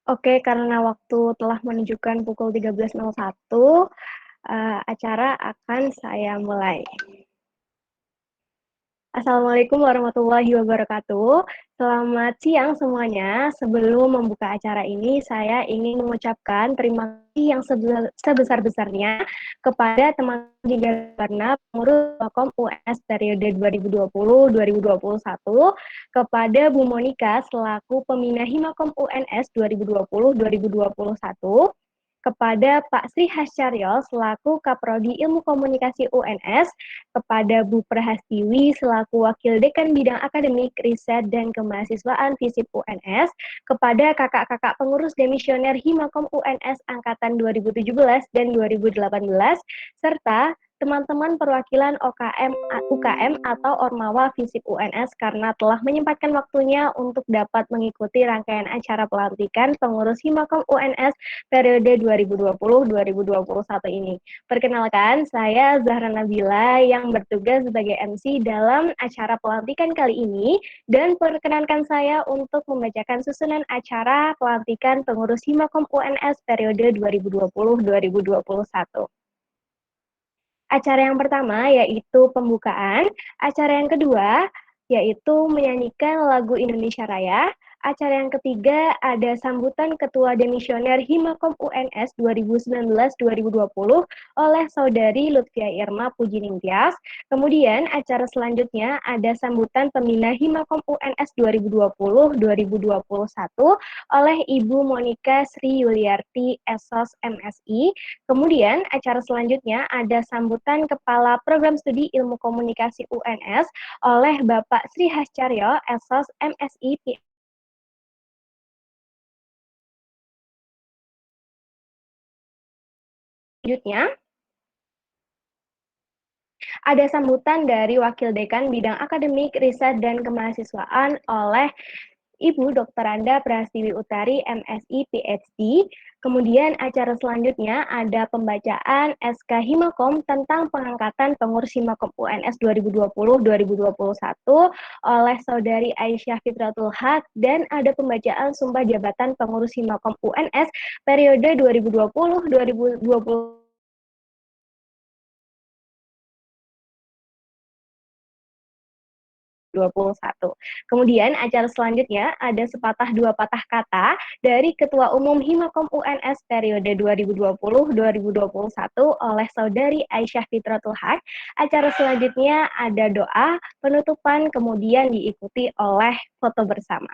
Oke, karena waktu telah menunjukkan pukul 13.01, acara akan saya mulai. Assalamualaikum warahmatullahi wabarakatuh. Selamat siang semuanya. Sebelum membuka acara ini, saya ingin mengucapkan terima kasih yang sebesar-besarnya kepada teman karena pengurus Makom UNS periode 2020-2021, kepada Bu Monika selaku pembina Himakom UNS 2020-2021, kepada Pak Sri Hascaryo selaku Kaprodi Ilmu Komunikasi UNS, kepada Bu Prahastiwi selaku Wakil Dekan Bidang Akademik, Riset, dan Kemahasiswaan FISIP UNS, kepada kakak-kakak pengurus demisioner Himakom UNS Angkatan 2017 dan 2018, serta teman-teman perwakilan UKM atau Ormawa FISIP UNS karena telah menyempatkan waktunya untuk dapat mengikuti rangkaian acara pelantikan pengurus Himakom UNS periode 2020-2021 ini. Perkenalkan, saya Zahra Nabila yang bertugas sebagai MC dalam acara pelantikan kali ini, dan perkenankan saya untuk membacakan susunan acara pelantikan pengurus Himakom UNS periode 2020-2021. Acara yang pertama yaitu pembukaan, acara yang kedua yaitu menyanyikan lagu Indonesia Raya, acara yang ketiga ada sambutan Ketua Demisioner Himakom UNS 2019-2020 oleh Saudari Lutfia Irma Pujiningtyas. Kemudian acara selanjutnya ada sambutan pembina Himakom UNS 2020-2021 oleh Ibu Monika Sri Yuliarti Esos MSI. Kemudian acara selanjutnya ada sambutan Kepala Program Studi Ilmu Komunikasi UNS oleh Bapak Sri Hascaryo, Esos MSI. Selanjutnya ada sambutan dari Wakil Dekan Bidang Akademik, Riset, dan Kemahasiswaan oleh Ibu Dr. Anda Prastiwi Utari, MSI, PhD. Kemudian acara selanjutnya ada pembacaan SK Himakom tentang pengangkatan pengurus Himakom UNS 2020-2021 oleh Saudari Aisyah Fitratul Haq, dan ada pembacaan Sumpah Jabatan Pengurus Himakom UNS periode 2020-2021. Kemudian acara selanjutnya ada sepatah dua patah kata dari Ketua Umum Himakom UNS periode 2020-2021 oleh Saudari Aisyah Fitratul Haq. Acara selanjutnya ada doa penutupan, kemudian diikuti oleh foto bersama.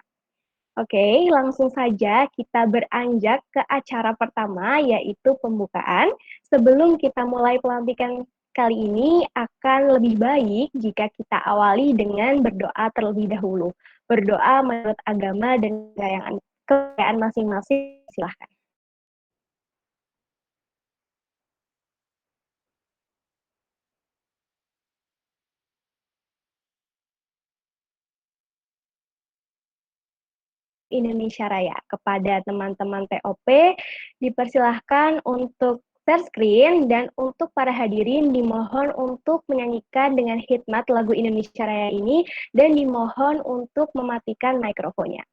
Oke, langsung saja kita beranjak ke acara pertama, yaitu pembukaan. Sebelum kita mulai pelantikan kali ini, akan lebih baik jika kita awali dengan berdoa terlebih dahulu. Berdoa menurut agama dan kepercayaan masing-masing, silahkan. Indonesia Raya. Kepada teman-teman TOP, dipersilahkan untuk share screen, dan untuk para hadirin dimohon untuk menyanyikan dengan hikmat lagu Indonesia Raya ini, dan dimohon untuk mematikan mikrofonnya.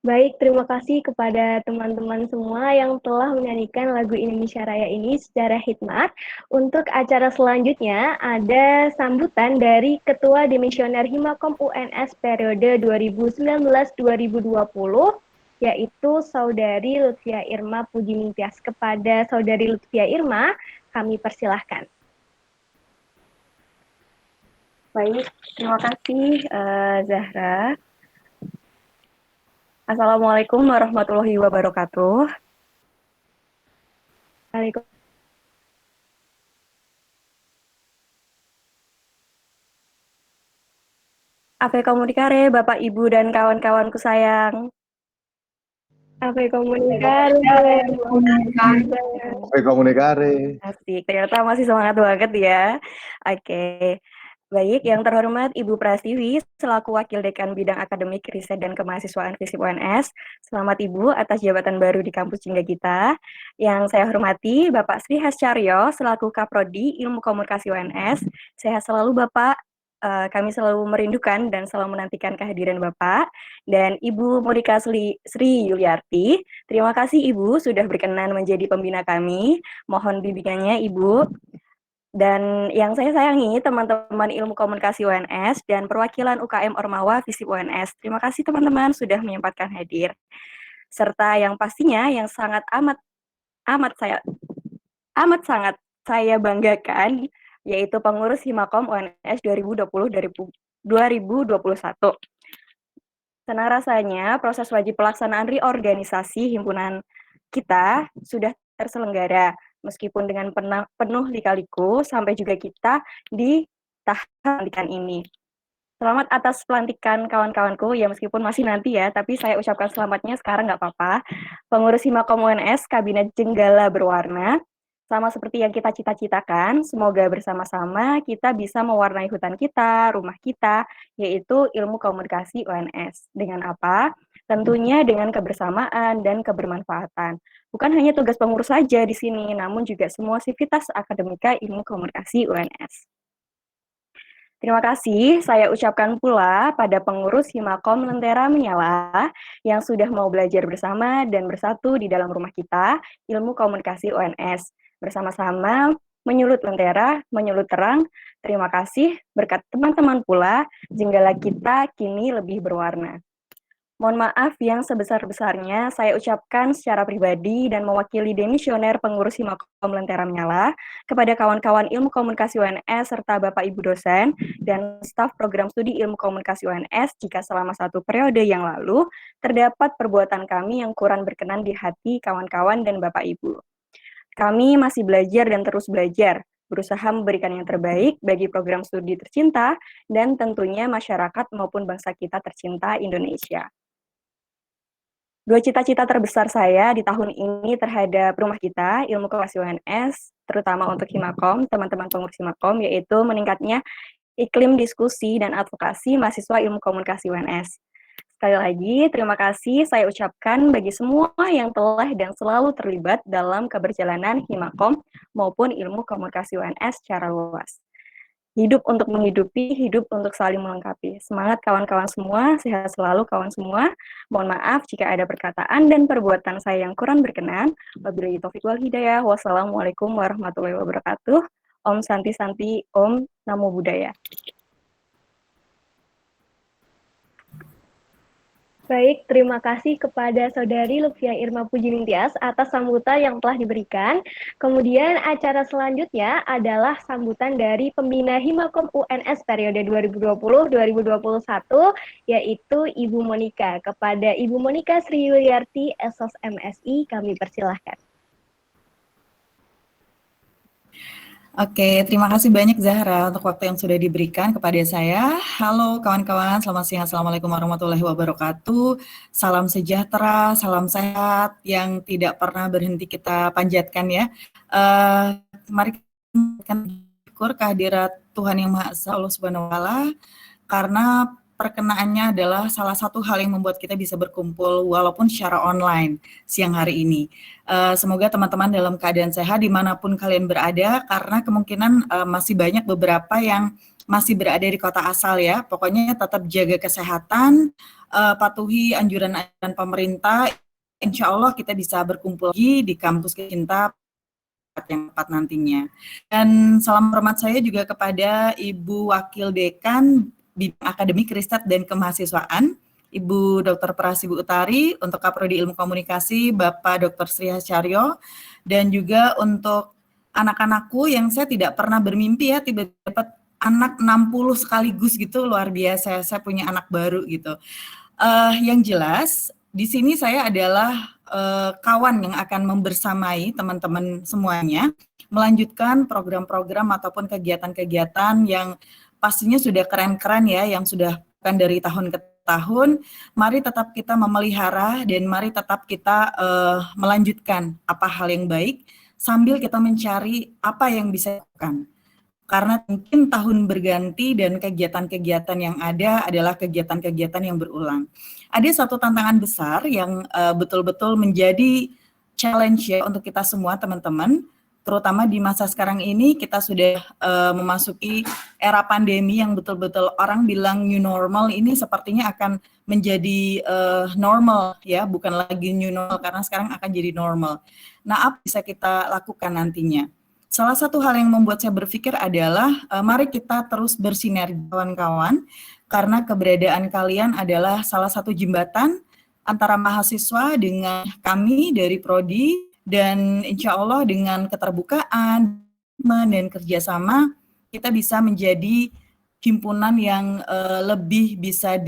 Baik, terima kasih kepada teman-teman semua yang telah menyanyikan lagu Indonesia Raya ini secara hikmat. Untuk acara selanjutnya ada sambutan dari Ketua Demisioner Himakom UNS periode 2019-2020, yaitu Saudari Lutfia Irma Puji Mintias. Kepada Saudari Lutfia Irma, kami persilahkan. Baik, terima kasih Zahra. Assalamualaikum warahmatullahi wabarakatuh. Waalaikumsalam. Ave Komunikare, Bapak, Ibu, dan kawan-kawanku sayang. Ave Komunikare. Ave Komunikare. Asik, ternyata masih semangat banget ya. Oke. Baik, yang terhormat Ibu Pratiwi selaku Wakil Dekan Bidang Akademik Riset dan Kemahasiswaan FISIP UNS. Selamat Ibu atas jabatan baru di kampus Jingga kita. Yang saya hormati Bapak Sri Hascaryo selaku Kaprodi Ilmu Komunikasi UNS. Sehat selalu Bapak. Kami selalu merindukan dan selalu menantikan kehadiran Bapak. Dan Ibu Monika Sri Yuliarti, terima kasih Ibu sudah berkenan menjadi pembina kami. Mohon bimbingannya Ibu. Dan yang saya sayangi teman-teman Ilmu Komunikasi UNS dan perwakilan UKM Ormawa FISIP UNS. Terima kasih teman-teman sudah menyempatkan hadir. Serta yang pastinya yang amat sangat saya banggakan yaitu pengurus Himakom UNS 2020-2021. Senang rasanya proses wajib pelaksanaan reorganisasi himpunan kita sudah terselenggara meskipun dengan penuh lika-liku sampai juga kita di tahap pelantikan ini. Selamat atas pelantikan kawan-kawanku, ya meskipun masih nanti ya, tapi saya ucapkan selamatnya sekarang nggak apa-apa. Pengurus Himakom UNS, Kabinet Jenggala Berwarna, sama seperti yang kita cita-citakan, semoga bersama-sama kita bisa mewarnai hutan kita, rumah kita, yaitu ilmu komunikasi UNS. Dengan apa? Tentunya dengan kebersamaan dan kebermanfaatan. Bukan hanya tugas pengurus saja di sini, namun juga semua sivitas akademika ilmu komunikasi UNS. Terima kasih, saya ucapkan pula pada pengurus Himakom Lentera Menyala yang sudah mau belajar bersama dan bersatu di dalam rumah kita, ilmu komunikasi UNS. Bersama-sama menyulut lentera, menyulut terang. Terima kasih, berkat teman-teman pula, jenggala kita kini lebih berwarna. Mohon maaf yang sebesar-besarnya saya ucapkan secara pribadi dan mewakili demisioner pengurus Himakom Lentera Menyala kepada kawan-kawan Ilmu Komunikasi UNS serta Bapak Ibu dosen dan staf program studi Ilmu Komunikasi UNS jika selama satu periode yang lalu terdapat perbuatan kami yang kurang berkenan di hati kawan-kawan dan Bapak Ibu. Kami masih belajar dan terus belajar, berusaha memberikan yang terbaik bagi program studi tercinta dan tentunya masyarakat maupun bangsa kita tercinta Indonesia. Dua cita-cita terbesar saya di tahun ini terhadap rumah kita, Ilmu Komunikasi UNS, terutama untuk Himakom, teman-teman pengurus Himakom, yaitu meningkatnya iklim diskusi dan advokasi mahasiswa Ilmu Komunikasi UNS. Sekali lagi, terima kasih saya ucapkan bagi semua yang telah dan selalu terlibat dalam keberjalanan Himakom maupun Ilmu Komunikasi UNS secara luas. Hidup untuk menghidupi, hidup untuk saling melengkapi. Semangat kawan-kawan semua, sehat selalu kawan semua. Mohon maaf jika ada perkataan dan perbuatan saya yang kurang berkenan. Wabillahi taufiq wal hidayah. Wassalamualaikum warahmatullahi wabarakatuh. Om Santi Santi, Om Namo Buddhaya. Baik, terima kasih kepada Saudari Lutfia Irma Puji Mintias atas sambutan yang telah diberikan. Kemudian acara selanjutnya adalah sambutan dari pembina Himakom UNS periode 2020-2021, yaitu Ibu Monika. Kepada Ibu Monika Sri Yuliarti, Esos MSI, kami persilahkan. Oke, terima kasih banyak Zahra untuk waktu yang sudah diberikan kepada saya. Halo kawan-kawan, selamat siang. Assalamualaikum warahmatullahi wabarakatuh. Salam sejahtera, salam sehat yang tidak pernah berhenti kita panjatkan ya. Mari kita bersyukur kehadirat Tuhan Yang Maha Esa Allah Subhanahu wa Ta'ala, karena perkenaannya adalah salah satu hal yang membuat kita bisa berkumpul walaupun secara online siang hari ini. Semoga teman-teman dalam keadaan sehat dimanapun kalian berada, karena kemungkinan masih banyak beberapa yang masih berada di kota asal ya. Pokoknya tetap jaga kesehatan, patuhi anjuran-anjuran pemerintah. Insya Allah kita bisa berkumpul lagi di kampus kita yang tepat nantinya. Dan salam hormat saya juga kepada Ibu Wakil Dekan Bidang Akademik Riset dan Kemahasiswaan, Ibu Dr. Prasibu Utari, untuk Kaprodi Ilmu Komunikasi, Bapak Dr. Sri Hascaryo, dan juga untuk anak-anakku yang saya tidak pernah bermimpi ya, tiba-tiba dapat anak 60 sekaligus gitu, luar biasa, saya punya anak baru gitu. Yang jelas, di sini saya adalah kawan yang akan membersamai teman-teman semuanya, melanjutkan program-program ataupun kegiatan-kegiatan yang pastinya sudah keren-keren ya, yang sudah bukan dari tahun ke tahun. Mari tetap kita memelihara dan mari tetap kita melanjutkan apa hal yang baik, sambil kita mencari apa yang bisa dilakukan. Karena mungkin tahun berganti dan kegiatan-kegiatan yang ada adalah kegiatan-kegiatan yang berulang. Ada satu tantangan besar yang betul-betul menjadi challenge ya untuk kita semua teman-teman, terutama di masa sekarang ini kita sudah memasuki era pandemi yang betul-betul orang bilang new normal, ini sepertinya akan menjadi normal ya, bukan lagi new normal karena sekarang akan jadi normal. Nah, apa bisa kita lakukan nantinya? Salah satu hal yang membuat saya berpikir adalah mari kita terus bersinergi kawan-kawan, karena keberadaan kalian adalah salah satu jembatan antara mahasiswa dengan kami dari Prodi, dan insya Allah dengan keterbukaan dan kerjasama kita bisa menjadi himpunan yang lebih bisa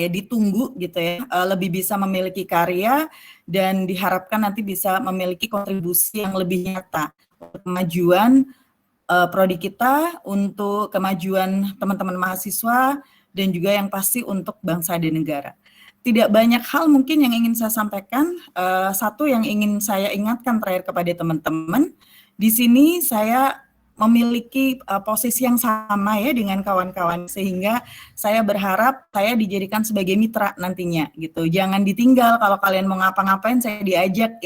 ditunggu gitu ya, lebih bisa memiliki karya dan diharapkan nanti bisa memiliki kontribusi yang lebih nyata untuk kemajuan prodi kita, untuk kemajuan teman-teman mahasiswa, dan juga yang pasti untuk bangsa dan negara. Tidak banyak hal mungkin yang ingin saya sampaikan. Satu yang ingin saya ingatkan terakhir kepada teman-teman, di sini saya memiliki posisi yang sama ya dengan kawan-kawan, sehingga saya berharap saya dijadikan sebagai mitra nantinya gitu. Jangan ditinggal, kalau kalian mau ngapa-ngapain saya diajak.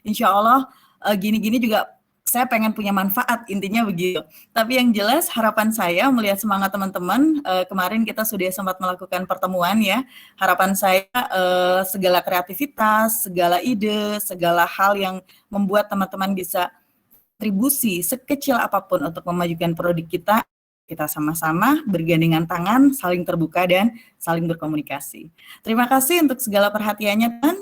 Insya Allah gini-gini juga saya pengen punya manfaat, intinya begitu. Tapi yang jelas harapan saya melihat semangat teman-teman, kemarin kita sudah sempat melakukan pertemuan ya, harapan saya segala kreativitas, segala ide, segala hal yang membuat teman-teman bisa kontribusi sekecil apapun untuk memajukan produk kita sama-sama bergandengan tangan, saling terbuka dan saling berkomunikasi. Terima kasih untuk segala perhatiannya, Tan.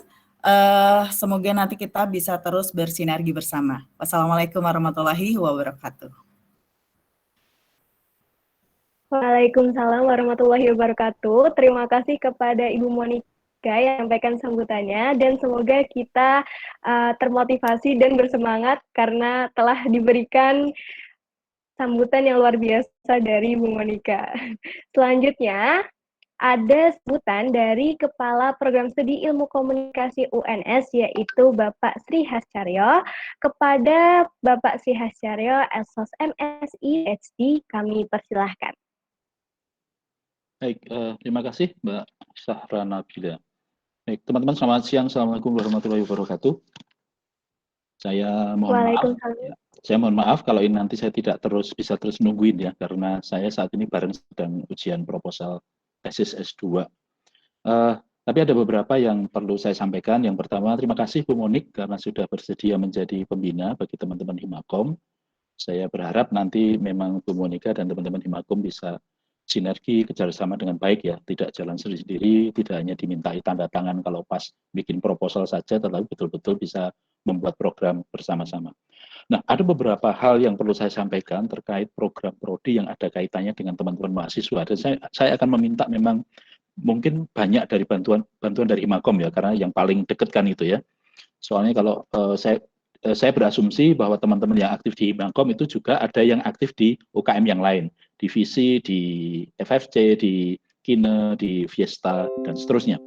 Semoga nanti kita bisa terus bersinergi bersama. Wassalamualaikum warahmatullahi wabarakatuh. Waalaikumsalam warahmatullahi wabarakatuh. Terima kasih kepada Ibu Monika yang menyampaikan sambutannya, dan semoga kita termotivasi dan bersemangat karena telah diberikan sambutan yang luar biasa dari Ibu Monika. Selanjutnya, ada sebutan dari Kepala Program Studi Ilmu Komunikasi UNS, yaitu Bapak Sri Hascaryo. Kepada Bapak Sri Hascaryo, Esos MSI PhD, kami persilahkan. Baik, terima kasih Mbak Sahra Nabila. Baik, teman-teman selamat siang. Assalamualaikum warahmatullahi wabarakatuh. Saya mohon maaf kalau ini nanti saya tidak bisa terus nungguin ya, karena saya saat ini sedang ujian proposal tesis S2. Tapi ada beberapa yang perlu saya sampaikan. Yang pertama, terima kasih Bu Monik karena sudah bersedia menjadi pembina bagi teman-teman Himakom. Saya berharap nanti memang Bu Monika dan teman-teman Himakom bisa sinergi kerjasama dengan baik ya, tidak jalan sendiri, tidak hanya dimintai tanda tangan kalau pas bikin proposal saja, tetapi betul-betul bisa membuat program bersama-sama. Nah, ada beberapa hal yang perlu saya sampaikan terkait program prodi yang ada kaitannya dengan teman-teman mahasiswa, dan saya akan meminta memang mungkin banyak dari bantuan dari Himakom ya, karena yang paling dekat kan itu ya. Soalnya kalau saya berasumsi bahwa teman-teman yang aktif di Himakom itu juga ada yang aktif di UKM yang lain, divisi, di FFC, di Kine, di Fiesta, dan seterusnya.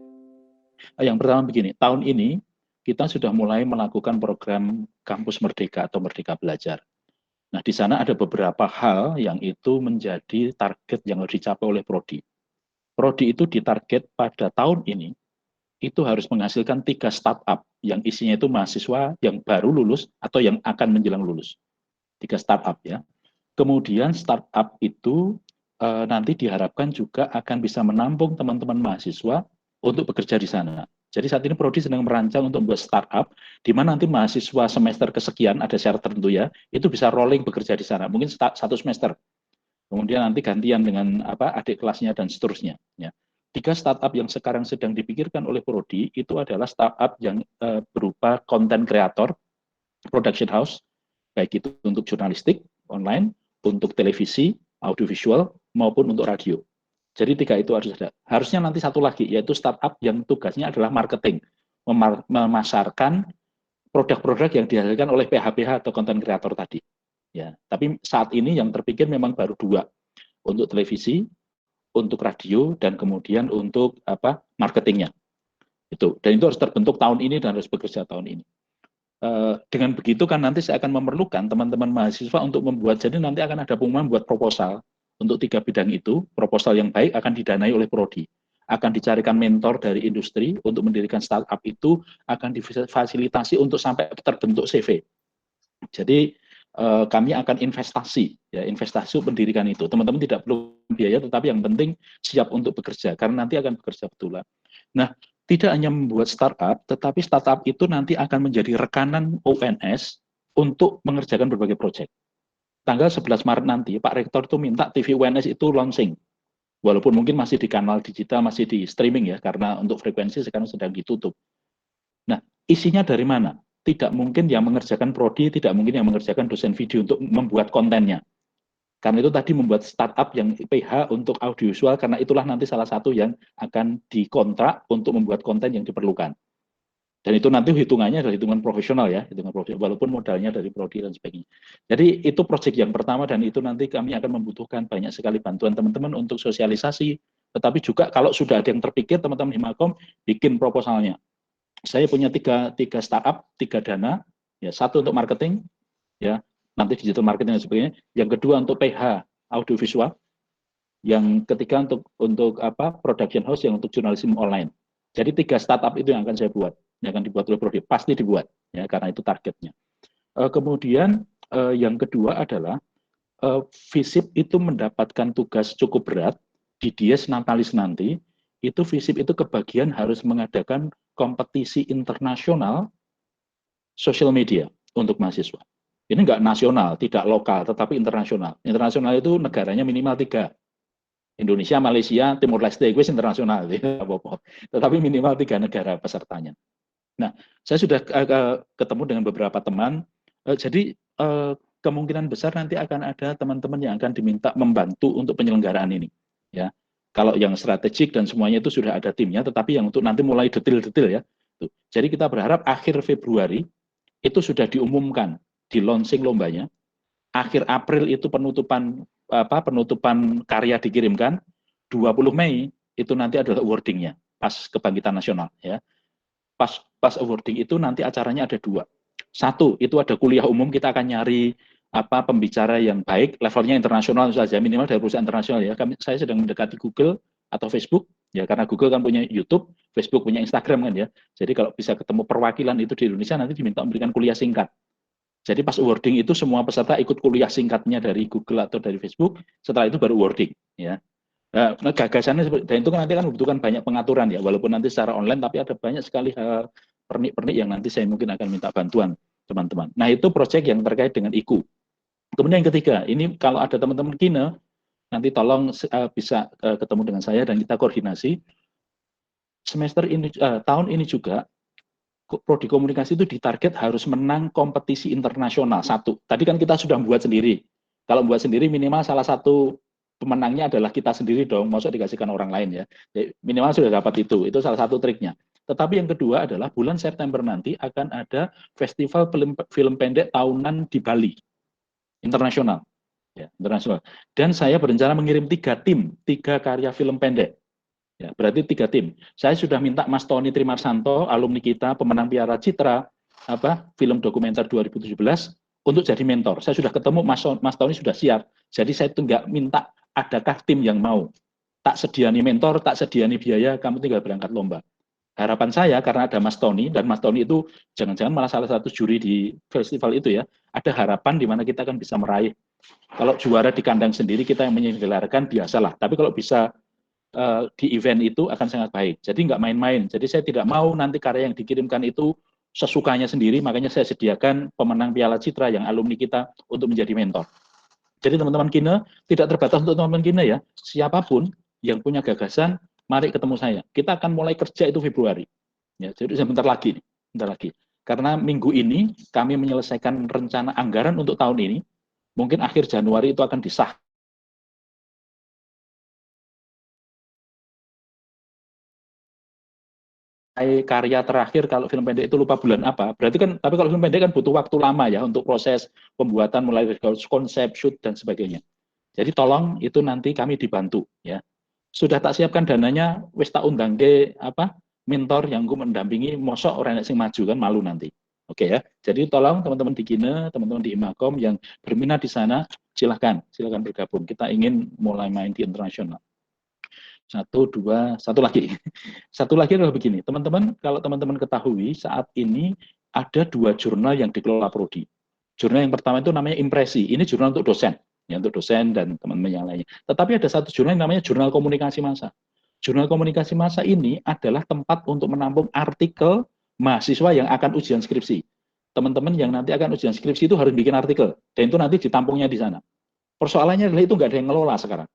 Yang pertama begini, tahun ini kita sudah mulai melakukan program Kampus Merdeka atau Merdeka Belajar. Nah, di sana ada beberapa hal yang itu menjadi target yang harus dicapai oleh Prodi. Prodi itu ditarget pada tahun ini, itu harus menghasilkan 3 startup yang isinya itu mahasiswa yang baru lulus atau yang akan menjelang lulus. 3 startup ya. Kemudian startup itu nanti diharapkan juga akan bisa menampung teman-teman mahasiswa untuk bekerja di sana. Jadi saat ini Prodi sedang merancang untuk membuat startup, di mana nanti mahasiswa semester kesekian, ada syarat tertentu ya, itu bisa rolling bekerja di sana, mungkin satu semester. Kemudian nanti gantian dengan adik kelasnya dan seterusnya. Ya. 3 startup yang sekarang sedang dipikirkan oleh Prodi itu adalah startup yang berupa content creator, production house, baik itu untuk jurnalistik online, untuk televisi, audiovisual, maupun untuk radio. Jadi 3 itu harus ada. Harusnya nanti satu lagi, yaitu startup yang tugasnya adalah marketing, memasarkan produk-produk yang dihasilkan oleh PH-PH atau content creator tadi. Ya, tapi saat ini yang terpikir memang baru 2, untuk televisi, untuk radio, dan kemudian untuk marketingnya. Dan itu harus terbentuk tahun ini dan harus bekerja tahun ini. Dengan begitu kan nanti saya akan memerlukan teman-teman mahasiswa untuk membuat, jadi nanti akan ada pengumuman buat proposal untuk 3 bidang itu. Proposal yang baik akan didanai oleh Prodi, akan dicarikan mentor dari industri untuk mendirikan startup itu, akan difasilitasi untuk sampai terbentuk CV. Jadi kami akan investasi pendidikan itu. Teman-teman tidak perlu biaya, tetapi yang penting siap untuk bekerja, karena nanti akan bekerja betulan. Nah, tidak hanya membuat startup, tetapi startup itu nanti akan menjadi rekanan UNS untuk mengerjakan berbagai proyek. Tanggal 11 Maret nanti, Pak Rektor itu minta TV UNS itu launching. Walaupun mungkin masih di kanal digital, masih di streaming ya, karena untuk frekuensi sekarang sedang ditutup. Nah, isinya dari mana? Tidak mungkin yang mengerjakan prodi, tidak mungkin yang mengerjakan dosen video untuk membuat kontennya. Karena itu tadi membuat startup yang PH untuk audiovisual, karena itulah nanti salah satu yang akan dikontrak untuk membuat konten yang diperlukan. Dan itu nanti hitungannya adalah hitungan profesional ya, walaupun modalnya dari prodi dan sebagainya. Jadi itu proyek yang pertama, dan itu nanti kami akan membutuhkan banyak sekali bantuan teman-teman untuk sosialisasi, tetapi juga kalau sudah ada yang terpikir, teman-teman Himakom bikin proposalnya. Saya punya tiga startup, 3 dana, ya, 1 untuk marketing, ya, nanti digital marketing dan sebagainya. Yang kedua untuk PH audiovisual, yang ketiga untuk production house yang untuk jurnalisme online. Jadi 3 startup itu yang akan saya buat, yang akan dibuat oleh Prodi, pasti dibuat, ya, karena itu targetnya. Kemudian yang kedua adalah FISIP itu mendapatkan tugas cukup berat di Dies Natalis nanti. Itu FISIP itu kebagian harus mengadakan kompetisi internasional sosial media untuk mahasiswa. Ini enggak nasional, tidak lokal, tetapi internasional. Internasional itu negaranya minimal 3. Indonesia, Malaysia, Timur Leste, itu internasional. Tetapi minimal 3 negara pesertanya. Nah, saya sudah ketemu dengan beberapa teman. Jadi kemungkinan besar nanti akan ada teman-teman yang akan diminta membantu untuk penyelenggaraan ini. Ya, kalau yang strategik dan semuanya itu sudah ada timnya, tetapi yang untuk nanti mulai detail-detail ya. Jadi kita berharap akhir Februari itu sudah diumumkan di launching lombanya. Akhir April itu penutupan karya dikirimkan. 20 Mei itu nanti adalah awardingnya pas Kebangkitan Nasional ya. Pas awarding itu nanti acaranya ada 2. 1 itu ada kuliah umum, kita akan nyari pembicara yang baik, levelnya internasional saja, minimal dari perusahaan internasional ya. Saya sedang mendekati Google atau Facebook ya, karena Google kan punya YouTube, Facebook punya Instagram kan ya. Jadi kalau bisa ketemu perwakilan itu di Indonesia, nanti diminta memberikan kuliah singkat. Jadi pas awarding itu semua peserta ikut kuliah singkatnya dari Google atau dari Facebook, setelah itu baru awarding ya. Nah, gagasannya dan itu kan nanti kan membutuhkan banyak pengaturan ya, walaupun nanti secara online, tapi ada banyak sekali hal pernik-pernik yang nanti saya mungkin akan minta bantuan teman-teman. Nah, itu proyek yang terkait dengan IKU. Kemudian yang ketiga, ini kalau ada teman-teman Kine, nanti tolong bisa ketemu dengan saya dan kita koordinasi. Semester ini, tahun ini juga, Prodi Komunikasi itu ditarget harus menang kompetisi internasional 1. Tadi kan kita sudah buat sendiri. Kalau buat sendiri minimal salah satu pemenangnya adalah kita sendiri dong, maksud dikasihkan orang lain ya. Jadi, minimal sudah dapat itu salah satu triknya. Tetapi yang kedua adalah bulan September nanti akan ada festival film pendek tahunan di Bali, internasional. Ya, internasional. Dan saya berencana mengirim 3 tim, 3 karya film pendek. Ya, berarti 3 tim. Saya sudah minta Mas Tony Trimarsanto, alumni kita, pemenang Piala Citra, film dokumenter 2017, untuk jadi mentor. Saya sudah ketemu, Mas Tony sudah siap. Jadi saya itu nggak minta, adakah tim yang mau? Tak sediani mentor, tak sediani biaya, kamu tinggal berangkat lomba. Harapan saya, karena ada Mas Tony, dan Mas Tony itu jangan-jangan malah salah satu juri di festival itu ya, ada harapan di mana kita akan bisa meraih Kalau juara di kandang sendiri kita yang menyelenggarakan biasalah. Tapi kalau bisa di event itu akan sangat baik. Jadi nggak main-main. Jadi saya tidak mau nanti karya yang dikirimkan itu sesukanya sendiri, makanya saya sediakan pemenang Piala Citra yang alumni kita untuk menjadi mentor. Jadi teman-teman Kine tidak terbatas untuk teman-teman Kine ya. Siapapun yang punya gagasan, mari ketemu saya. Kita akan mulai kerja itu Februari. Ya, jadi sebentar lagi, bentar lagi. Karena minggu ini kami menyelesaikan rencana anggaran untuk tahun ini. Mungkin akhir Januari itu akan disahkan. Karya terakhir kalau film pendek itu lupa bulan apa, berarti kan, tapi kalau film pendek kan butuh waktu lama ya untuk proses pembuatan mulai dari konsep, shoot dan sebagainya. Jadi tolong itu nanti kami dibantu ya. Sudah tak siapkan dananya, wis tak undang ke apa mentor yang gue mendampingi, mosok orang yang maju kan malu nanti. Oke ya. Jadi tolong teman-teman di Kine, teman-teman di Imakom yang berminat di sana, silahkan bergabung. Kita ingin mulai main di internasional. Satu lagi adalah begini, teman-teman, kalau teman-teman ketahui saat ini ada 2 jurnal yang dikelola Prodi. Jurnal yang pertama itu namanya Impresi, ini jurnal untuk dosen, ya untuk dosen dan teman-teman yang lainnya. Tetapi ada satu jurnal yang namanya Jurnal Komunikasi Massa. Jurnal Komunikasi Massa ini adalah tempat untuk menampung artikel mahasiswa yang akan ujian skripsi. Teman-teman yang nanti akan ujian skripsi itu harus bikin artikel, dan itu nanti ditampungnya di sana. Persoalannya adalah itu nggak ada yang ngelola sekarang.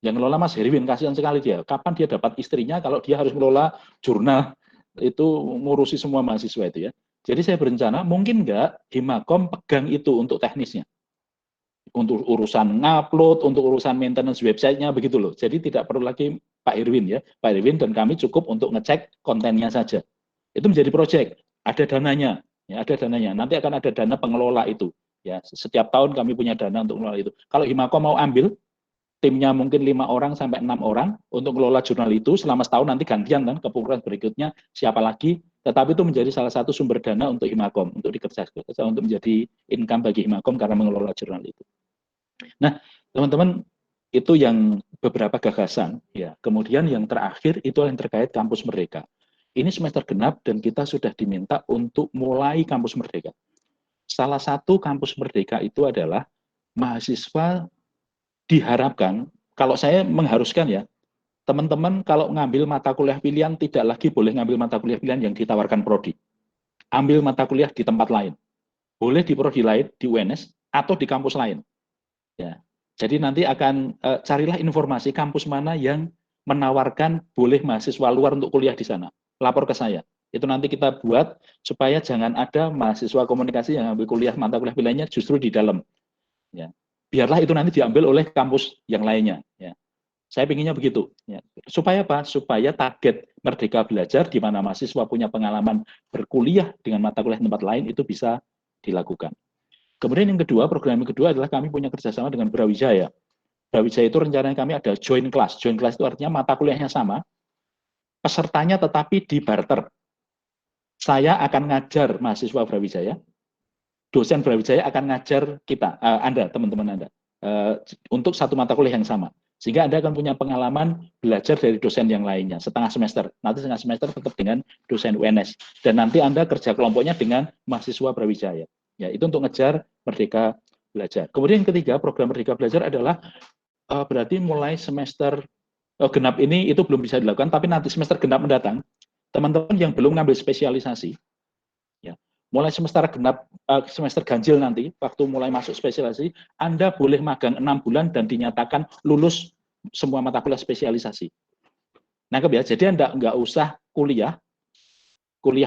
Yang ngelola Mas Herwin, kasihan sekali dia. Kapan dia dapat istrinya kalau dia harus ngelola jurnal itu, ngurusi semua mahasiswa itu ya. Jadi saya berencana mungkin nggak Himakom pegang itu untuk teknisnya. Untuk urusan ngupload, untuk urusan maintenance websitenya begitu loh. Jadi tidak perlu lagi Pak Herwin ya. Pak Herwin dan kami cukup untuk ngecek kontennya saja. Itu menjadi proyek, ada dananya. Ya, ada dananya. Nanti akan ada dana pengelola itu. Ya, setiap tahun kami punya dana untuk mengelola itu. Kalau Himakom mau ambil, timnya mungkin 5 orang sampai 6 orang untuk mengelola jurnal itu selama setahun, nanti gantian kan kepengurusan berikutnya siapa lagi, tetapi itu menjadi salah satu sumber dana untuk Himakom, untuk dikerjakan, untuk menjadi income bagi Himakom karena mengelola jurnal itu. Nah, teman-teman, itu yang beberapa gagasan ya. Kemudian yang terakhir itu yang terkait kampus Merdeka. Ini semester genap dan kita sudah diminta untuk mulai kampus Merdeka. Salah satu kampus Merdeka itu adalah mahasiswa diharapkan, kalau saya mengharuskan ya, teman-teman kalau ngambil mata kuliah pilihan tidak lagi boleh ngambil mata kuliah pilihan yang ditawarkan Prodi. Ambil mata kuliah di tempat lain. Boleh di Prodi lain, di UNS, atau di kampus lain. Ya. Jadi nanti akan carilah informasi kampus mana yang menawarkan boleh mahasiswa luar untuk kuliah di sana. Lapor ke saya. Itu nanti kita buat supaya jangan ada mahasiswa komunikasi yang ambil kuliah mata kuliah pilihannya justru di dalam. Ya. Biarlah itu nanti diambil oleh kampus yang lainnya. Ya. Saya pinginnya begitu. Ya. Supaya apa? Supaya target Merdeka Belajar, di mana mahasiswa punya pengalaman berkuliah dengan mata kuliah tempat lain, itu bisa dilakukan. Kemudian yang kedua, program yang kedua adalah kami punya kerjasama dengan Brawijaya. Brawijaya itu rencananya kami ada joint class. Joint class itu artinya mata kuliahnya sama, pesertanya tetapi di barter. Saya akan ngajar mahasiswa Brawijaya, dosen Brawijaya akan ngajar kita, Anda, teman-teman Anda, untuk satu mata kuliah yang sama. Sehingga Anda akan punya pengalaman belajar dari dosen yang lainnya, setengah semester. Nanti setengah semester tetap dengan dosen UNS. Dan nanti Anda kerja kelompoknya dengan mahasiswa Brawijaya. Ya, itu untuk ngejar Merdeka Belajar. Kemudian yang ketiga, program Merdeka Belajar adalah berarti mulai semester genap ini itu belum bisa dilakukan, tapi nanti semester genap mendatang, teman-teman yang belum ngambil spesialisasi, mulai semester genap, semester ganjil nanti, waktu mulai masuk spesialisasi, Anda boleh magang 6 bulan dan dinyatakan lulus semua mata kuliah spesialisasi. Nangkep ya, jadi Anda nggak usah kuliah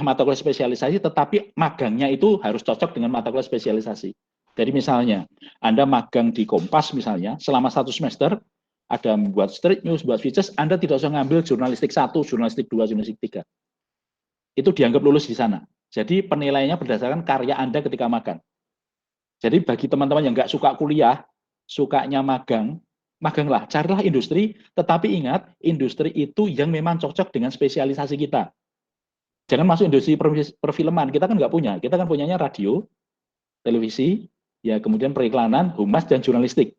mata kuliah spesialisasi, tetapi magangnya itu harus cocok dengan mata kuliah spesialisasi. Jadi misalnya, Anda magang di Kompas misalnya, selama 1 semester, ada membuat street news, buat features, Anda tidak usah ngambil jurnalistik 1, jurnalistik 2, jurnalistik 3. Itu dianggap lulus di sana. Jadi penilaiannya berdasarkan karya Anda ketika magang. Jadi bagi teman-teman yang nggak suka kuliah, sukanya magang, maganglah, carilah industri, tetapi ingat, industri itu yang memang cocok dengan spesialisasi kita. Jangan masuk industri perfilman, kita kan nggak punya, kita kan punyanya radio, televisi, ya kemudian periklanan, humas, dan jurnalistik.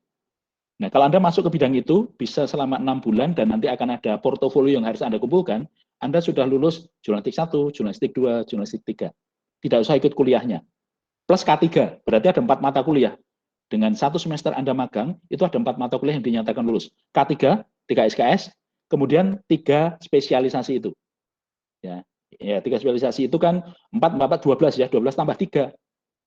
Nah, kalau Anda masuk ke bidang itu, bisa selama 6 bulan, dan nanti akan ada portofolio yang harus Anda kumpulkan, Anda sudah lulus jurnalistik 1, jurnalistik 2, jurnalistik 3. Tidak usah ikut kuliahnya. Plus K3, berarti ada 4 mata kuliah. dengan 1 semester Anda magang, itu ada 4 mata kuliah yang dinyatakan lulus. K3, 3 SKS, kemudian 3 spesialisasi itu. Ya, 3 spesialisasi itu kan 4 12 ya, 12 tambah 3.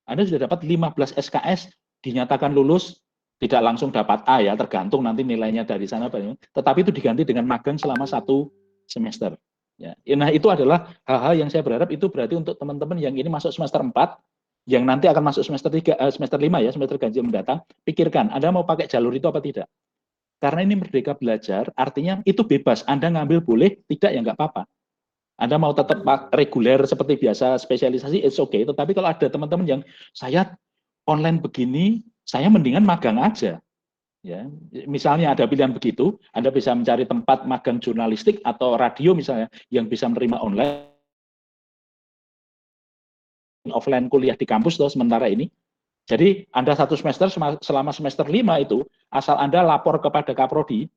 Anda sudah dapat 15 SKS, dinyatakan lulus, tidak langsung dapat A ya, tergantung nanti nilainya dari sana. Tetapi itu diganti dengan magang selama 1 semester. Ya. Nah, itu adalah hal-hal yang saya berharap itu berarti untuk teman-teman yang ini masuk semester 4, yang nanti akan masuk semester 5 ya, semester ganjil mendatang, pikirkan, Anda mau pakai jalur itu apa tidak. Karena ini Merdeka Belajar, artinya itu bebas. Anda ngambil boleh, tidak ya nggak apa-apa. Anda mau tetap reguler seperti biasa, spesialisasi, it's okay. Tetapi kalau ada teman-teman yang saya online begini, saya mendingan magang aja. Ya, misalnya ada pilihan begitu, Anda bisa mencari tempat magang jurnalistik atau radio misalnya yang bisa menerima online, offline kuliah di kampus loh sementara ini. Jadi Anda 1 semester selama semester 5 itu, asal Anda lapor kepada Kaprodi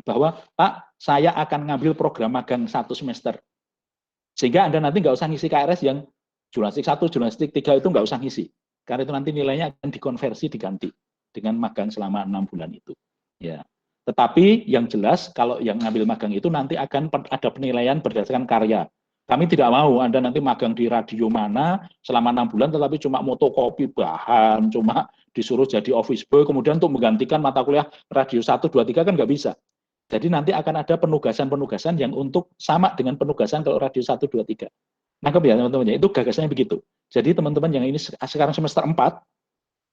bahwa Pak, saya akan ngambil program magang 1 semester. Sehingga Anda nanti nggak usah ngisi KRS yang jurnalistik 1, jurnalistik 3 itu nggak usah ngisi. Karena itu nanti nilainya akan dikonversi, diganti dengan magang selama 6 bulan itu. Ya. Tetapi yang jelas kalau yang ngambil magang itu nanti akan ada penilaian berdasarkan karya. Kami tidak mau Anda nanti magang di radio mana selama 6 bulan tetapi cuma motokopi bahan, cuma disuruh jadi office boy, kemudian untuk menggantikan mata kuliah radio 1, 2, 3 kan nggak bisa. Jadi nanti akan ada penugasan-penugasan yang untuk sama dengan penugasan kalau radio 1, 2, 3. Nangkep ya teman-teman, itu gagasannya begitu. Jadi teman-teman yang ini sekarang semester 4,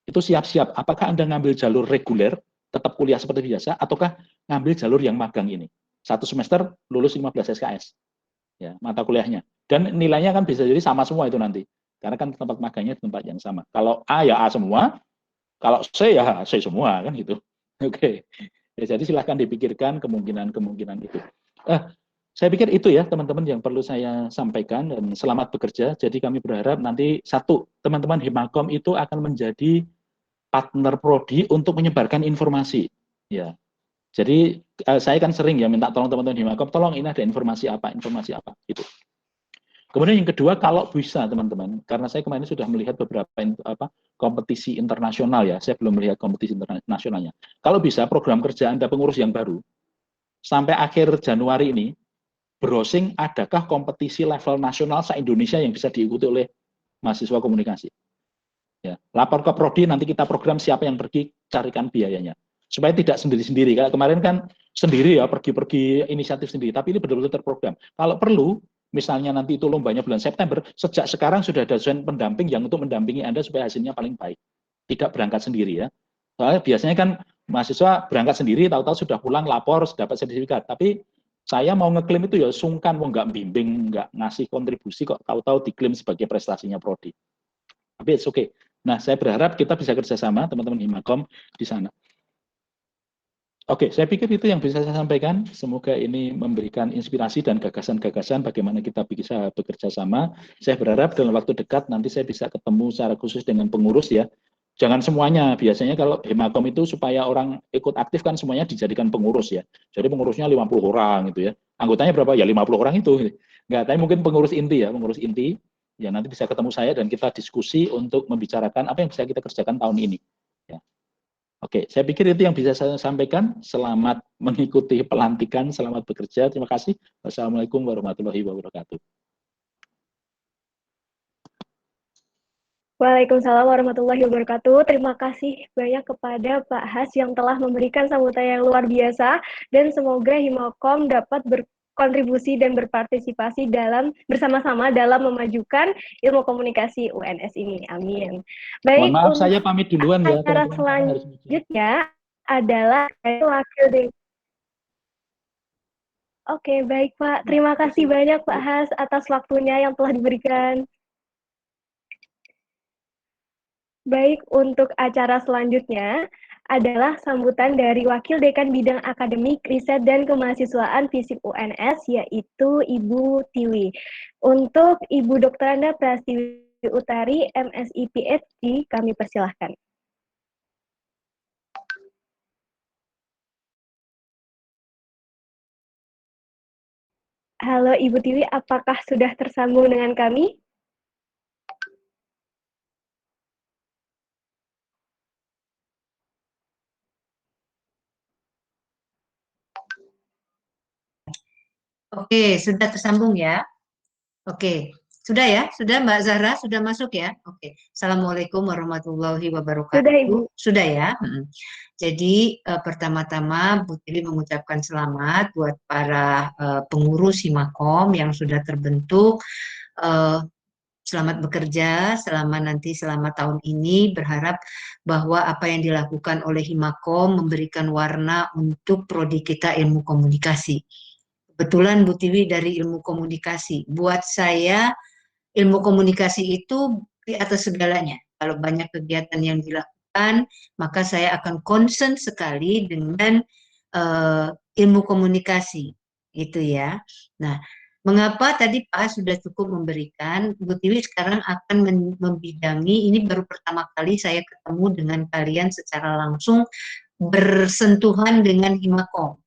itu siap-siap. Apakah Anda ngambil jalur reguler, tetap kuliah seperti biasa, ataukah ngambil jalur yang magang ini? 1 semester lulus 15 SKS. Ya, mata kuliahnya. Dan nilainya kan bisa jadi sama semua itu nanti. Karena kan tempat magangnya tempat yang sama. Kalau A ya A semua, kalau C ya C semua, kan gitu. Oke. Ya, jadi silahkan dipikirkan kemungkinan-kemungkinan itu. Saya pikir itu ya teman-teman yang perlu saya sampaikan dan selamat bekerja. Jadi kami berharap nanti teman-teman Himakom itu akan menjadi partner prodi untuk menyebarkan informasi. Ya, jadi saya kan sering ya minta tolong teman-teman Himakom, tolong ini ada informasi apa gitu. Kemudian yang kedua, kalau bisa teman-teman, karena saya kemarin sudah melihat beberapa kompetisi internasional ya, saya belum melihat kompetisi internasionalnya. Kalau bisa program kerja Anda pengurus yang baru, sampai akhir Januari ini, browsing adakah kompetisi level nasional se-Indonesia yang bisa diikuti oleh mahasiswa komunikasi. Ya, lapor ke prodi, nanti kita program siapa yang pergi, carikan biayanya. Supaya tidak sendiri-sendiri. Kayak kemarin kan sendiri ya, pergi-pergi inisiatif sendiri, tapi ini betul-betul terprogram. Kalau perlu, misalnya nanti itu lombanya bulan September, sejak sekarang sudah ada dosen pendamping yang untuk mendampingi Anda supaya hasilnya paling baik. Tidak berangkat sendiri ya. Soalnya biasanya kan mahasiswa berangkat sendiri, tahu-tahu sudah pulang, lapor, dapat sertifikat. Tapi saya mau ngeklaim itu ya sungkan, mau nggak bimbing, nggak ngasih kontribusi kok tahu-tahu diklaim sebagai prestasinya prodi. Tapi it's okay. Nah, saya berharap kita bisa kerjasama, teman-teman Himakom, di sana. Oke, saya pikir itu yang bisa saya sampaikan. Semoga ini memberikan inspirasi dan gagasan-gagasan bagaimana kita bisa bekerja sama. Saya berharap dalam waktu dekat nanti saya bisa ketemu secara khusus dengan pengurus ya. Jangan semuanya, biasanya kalau Himakom itu supaya orang ikut aktif kan semuanya dijadikan pengurus ya. Jadi pengurusnya 50 orang gitu ya. Anggotanya berapa? Ya 50 orang itu. Enggak, tapi mungkin pengurus inti ya, pengurus inti. Ya nanti bisa ketemu saya dan kita diskusi untuk membicarakan apa yang bisa kita kerjakan tahun ini. Ya. Oke, saya pikir itu yang bisa saya sampaikan. Selamat mengikuti pelantikan, selamat bekerja. Terima kasih. Wassalamualaikum warahmatullahi wabarakatuh. Waalaikumsalam warahmatullahi wabarakatuh. Terima kasih banyak kepada Pak Has yang telah memberikan sambutan yang luar biasa dan semoga Himakom dapat berkontribusi dan berpartisipasi bersama-sama dalam memajukan ilmu komunikasi UNS ini. Amin. Baik, mohon maaf saya pamit duluan ya. Acara selanjutnya adalah wakil Oke, baik Pak. Terima kasih banyak Pak Has atas waktunya yang telah diberikan. Baik, untuk acara selanjutnya adalah sambutan dari Wakil Dekan Bidang Akademik, Riset, dan Kemahasiswaan FISIP UNS, yaitu Ibu Tiwi. Untuk Ibu Dr. Anda Prastiwi Utari, MSI PhD, kami persilahkan. Halo Ibu Tiwi, apakah sudah tersambung dengan kami? Oke, sudah tersambung ya. Oke, sudah ya? Sudah Mbak Zahra? Sudah masuk ya? Oke. Assalamualaikum warahmatullahi wabarakatuh. Sudah, Ibu. Sudah ya? Jadi pertama-tama Bu Tili mengucapkan selamat buat para pengurus Himakom yang sudah terbentuk. Selamat bekerja selama tahun ini, berharap bahwa apa yang dilakukan oleh Himakom memberikan warna untuk prodi kita ilmu komunikasi. Kebetulan Bu Tiwi dari ilmu komunikasi. Buat saya ilmu komunikasi itu di atas segalanya. Kalau banyak kegiatan yang dilakukan, maka saya akan concern sekali dengan ilmu komunikasi, gitu ya. Nah, mengapa tadi Pak sudah cukup memberikan, Bu Tiwi sekarang akan membidangi, ini baru pertama kali saya ketemu dengan kalian secara langsung bersentuhan dengan Himakom.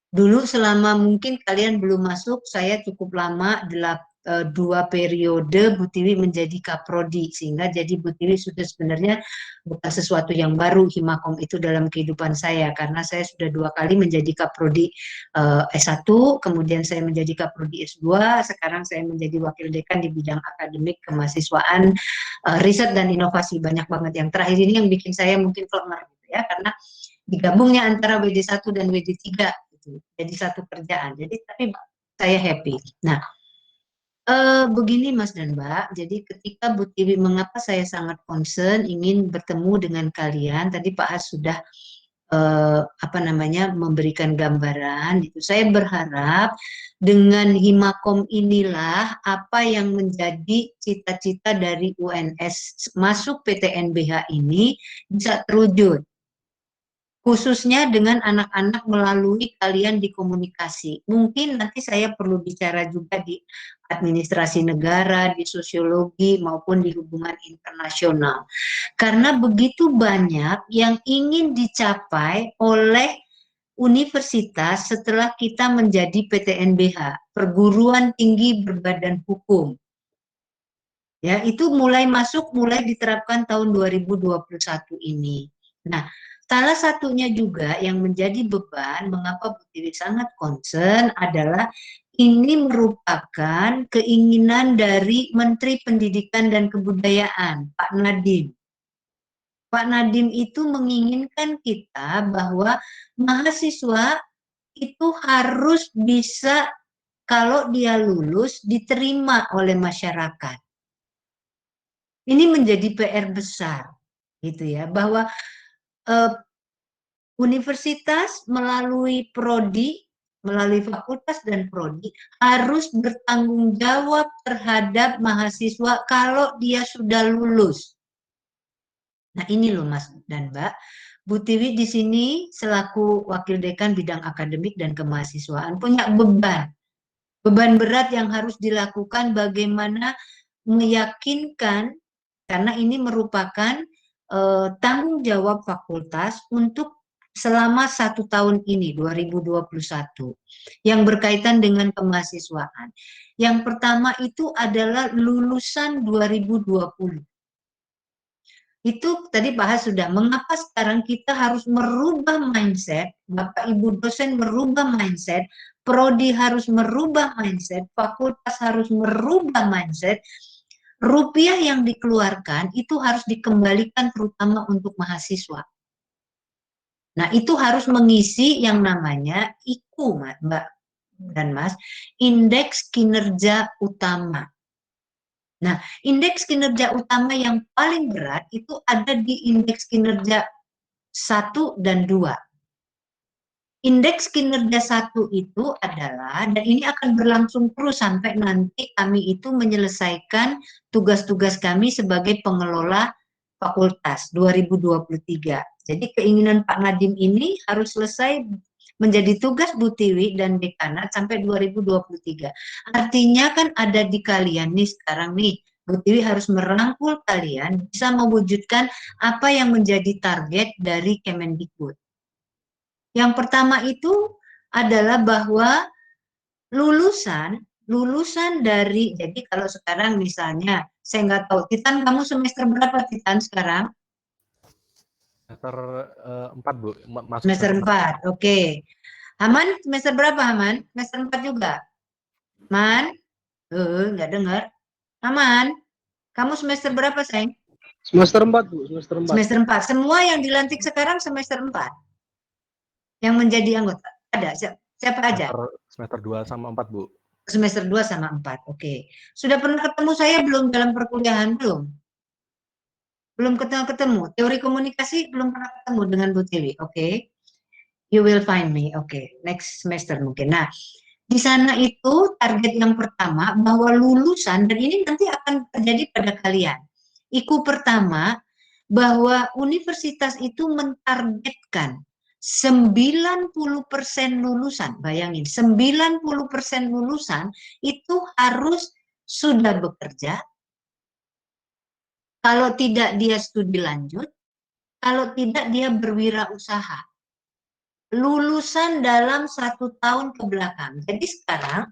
Dulu selama mungkin kalian belum masuk, saya cukup lama 2 periode Bu Tiwi menjadi Kaprodi, sehingga jadi Bu Tiwi sudah sebenarnya bukan sesuatu yang baru Himakom itu dalam kehidupan saya, karena saya sudah 2 kali menjadi Kaprodi S1, kemudian saya menjadi Kaprodi S2, sekarang saya menjadi Wakil Dekan di bidang akademik kemahasiswaan, riset dan inovasi. Banyak banget yang terakhir ini yang bikin saya mungkin klenger gitu ya, karena digabungnya antara WD1 dan WD3 gitu. Jadi satu kerjaan. Jadi tapi saya happy. Nah, begini Mas dan Mbak, jadi ketika Bu Tiwi mengapa saya sangat concern ingin bertemu dengan kalian, tadi Pak Has sudah memberikan gambaran gitu. Saya berharap dengan Himakom inilah apa yang menjadi cita-cita dari UNS masuk PTNBH ini bisa terwujud. Khususnya dengan anak-anak melalui kalian di komunikasi. Mungkin nanti saya perlu bicara juga di administrasi negara, di sosiologi, maupun di hubungan internasional. Karena begitu banyak yang ingin dicapai oleh universitas setelah kita menjadi PTNBH, perguruan tinggi berbadan hukum. Ya, itu mulai diterapkan tahun 2021 ini. Nah, salah satunya juga yang menjadi beban mengapa Bu Tiwi sangat concern adalah ini merupakan keinginan dari Menteri Pendidikan dan Kebudayaan, Pak Nadiem. Pak Nadiem itu menginginkan kita bahwa mahasiswa itu harus bisa, kalau dia lulus, diterima oleh masyarakat. Ini menjadi PR besar, gitu ya, bahwa universitas melalui prodi, melalui fakultas dan prodi harus bertanggung jawab terhadap mahasiswa kalau dia sudah lulus. Nah ini loh Mas dan Mbak, Bu Tiwi di sini selaku Wakil Dekan Bidang Akademik dan Kemahasiswaan punya beban berat yang harus dilakukan bagaimana meyakinkan, karena ini merupakan tanggung jawab fakultas untuk selama 1 tahun ini, 2021, yang berkaitan dengan kemahasiswaan. Yang pertama itu adalah lulusan 2020. Itu tadi Pak Has sudah, mengapa sekarang kita harus merubah mindset, Bapak Ibu dosen merubah mindset, prodi harus merubah mindset, fakultas harus merubah mindset, rupiah yang dikeluarkan itu harus dikembalikan terutama untuk mahasiswa. Nah, itu harus mengisi yang namanya IKU, Mbak dan Mas, Indeks Kinerja Utama. Nah, indeks kinerja utama yang paling berat itu ada di indeks kinerja 1 dan 2. Indeks kinerja 1 itu adalah, dan ini akan berlangsung terus sampai nanti kami itu menyelesaikan tugas-tugas kami sebagai pengelola fakultas 2023. Jadi keinginan Pak Nadiem ini harus selesai menjadi tugas Bu Tiwi dan dekanat sampai 2023. Artinya kan ada di kalian nih sekarang nih, Bu Tiwi harus merangkul kalian bisa mewujudkan apa yang menjadi target dari Kemendikbud. Yang pertama itu adalah bahwa lulusan dari, jadi kalau sekarang misalnya, saya nggak tahu, Titan kamu semester berapa Titan sekarang? Semester 4 Bu. Semester 4, oke. Aman, semester berapa Aman? Semester 4 juga? Man? Nggak dengar. Aman? Kamu semester berapa, sayang? Semester 4, Bu. Semester 4. Semester 4. Semua yang dilantik sekarang semester 4. Yang menjadi anggota. Ada? Siapa aja? Semester 2 sama 4, Bu. Semester 2 sama 4. Oke. Sudah pernah ketemu saya belum dalam perkuliahan? Belum? Belum ketemu. Teori komunikasi belum pernah ketemu dengan Bu Tiwi. Oke. You will find me. Oke. Next semester mungkin. Nah, di sana itu target yang pertama bahwa lulusan, dan ini nanti akan terjadi pada kalian. IKU pertama, bahwa universitas itu mentargetkan 90% lulusan, bayangin, 90% lulusan itu harus sudah bekerja, kalau tidak dia studi lanjut, kalau tidak dia berwirausaha. Lulusan dalam 1 tahun ke belakang. Jadi sekarang,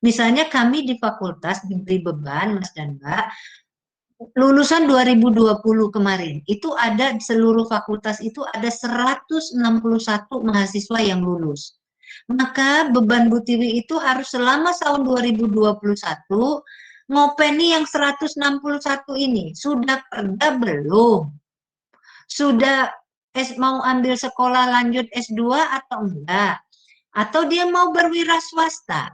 misalnya kami di fakultas diberi beban, Mas dan Mbak, lulusan 2020 kemarin, itu ada seluruh fakultas itu ada 161 mahasiswa yang lulus. Maka beban Bu Tiwi itu harus selama tahun 2021 ngopeni yang 161 ini. Sudah kerja belum? Sudah mau ambil sekolah lanjut S2 atau enggak? Atau dia mau berwira swasta?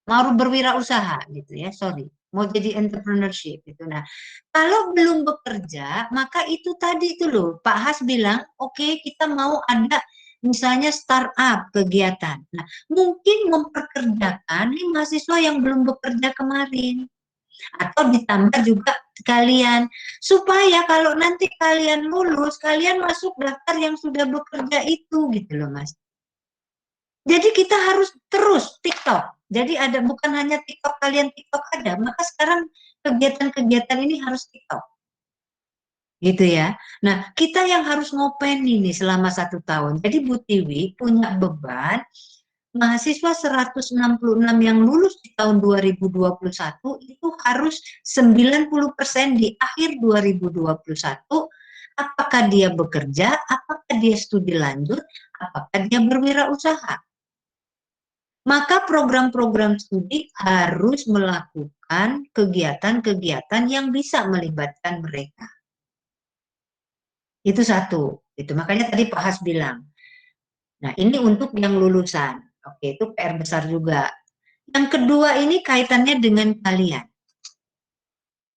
Mau berwirausaha gitu ya, sorry. Mau jadi entrepreneurship gitu. Nah, kalau belum bekerja, maka itu tadi itu loh, Pak Has bilang, oke, kita mau ada misalnya startup kegiatan. Nah, mungkin memperkerjakan nih mahasiswa yang belum bekerja kemarin. Atau ditambah juga kalian, supaya kalau nanti kalian lulus, kalian masuk daftar yang sudah bekerja itu gitu loh Mas. Jadi kita harus terus TikTok. Jadi ada bukan hanya TikTok kalian TikTok ada, maka sekarang kegiatan-kegiatan ini harus TikTok. Gitu ya. Nah, kita yang harus ngopen ini selama 1 tahun. Jadi Bu Tiwi punya beban mahasiswa 166 yang lulus di tahun 2021 itu harus 90% di akhir 2021, apakah dia bekerja, apakah dia studi lanjut, apakah dia berwirausaha. Maka program-program studi harus melakukan kegiatan-kegiatan yang bisa melibatkan mereka. Itu satu. Itu makanya tadi Pak Has bilang. Nah, ini untuk yang lulusan. Oke, itu PR besar juga. Yang kedua ini kaitannya dengan kalian.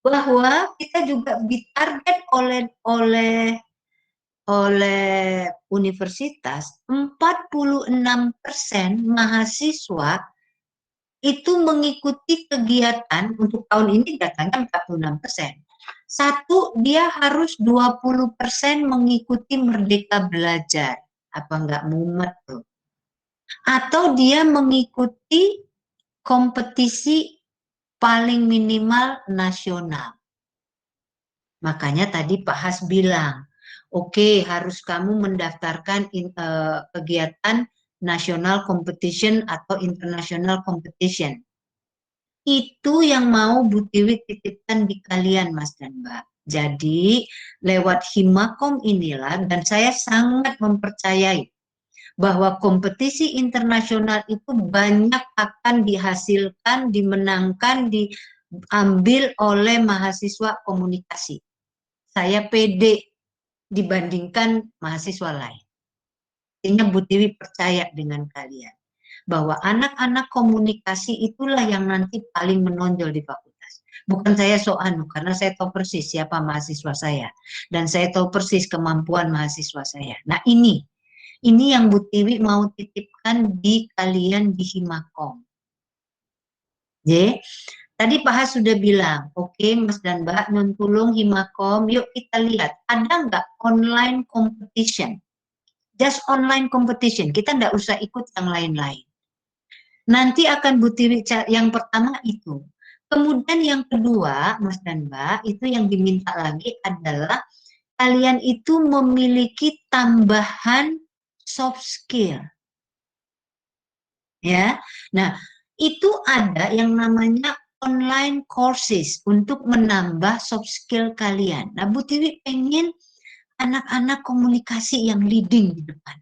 Bahwa kita juga ditarget oleh universitas, 46% mahasiswa itu mengikuti kegiatan untuk tahun ini datanya 46%. Satu, dia harus 20% mengikuti Merdeka Belajar. Apa enggak mumet tuh? Atau dia mengikuti kompetisi paling minimal nasional. Makanya tadi Pak Has bilang, oke, harus kamu mendaftarkan kegiatan national competition atau international competition. Itu yang mau Bu Tiwi titipkan di kalian, Mas dan Mbak. Jadi, lewat Himakom inilah, dan saya sangat mempercayai bahwa kompetisi internasional itu banyak akan dihasilkan, dimenangkan, diambil oleh mahasiswa komunikasi. Saya pede dibandingkan mahasiswa lain. Artinya Bu Tiwi percaya dengan kalian bahwa anak-anak komunikasi itulah yang nanti paling menonjol di fakultas. Bukan saya karena saya tahu persis siapa mahasiswa saya dan saya tahu persis kemampuan mahasiswa saya. Nah, ini yang Bu Tiwi mau titipkan di kalian di Himakom. Tadi Pak Has sudah bilang, oke Mas dan Mbak, tolong Himakom, yuk kita lihat, ada nggak online competition? Just online competition, kita nggak usah ikut yang lain-lain. Nanti akan Bu Tiwi, yang pertama itu. Kemudian yang kedua, Mas dan Mbak, itu yang diminta lagi adalah kalian itu memiliki tambahan soft skill. Ya. Nah, itu ada yang namanya online courses untuk menambah soft skill kalian. Nah, Bu Tiwi pengen anak-anak komunikasi yang leading di depan.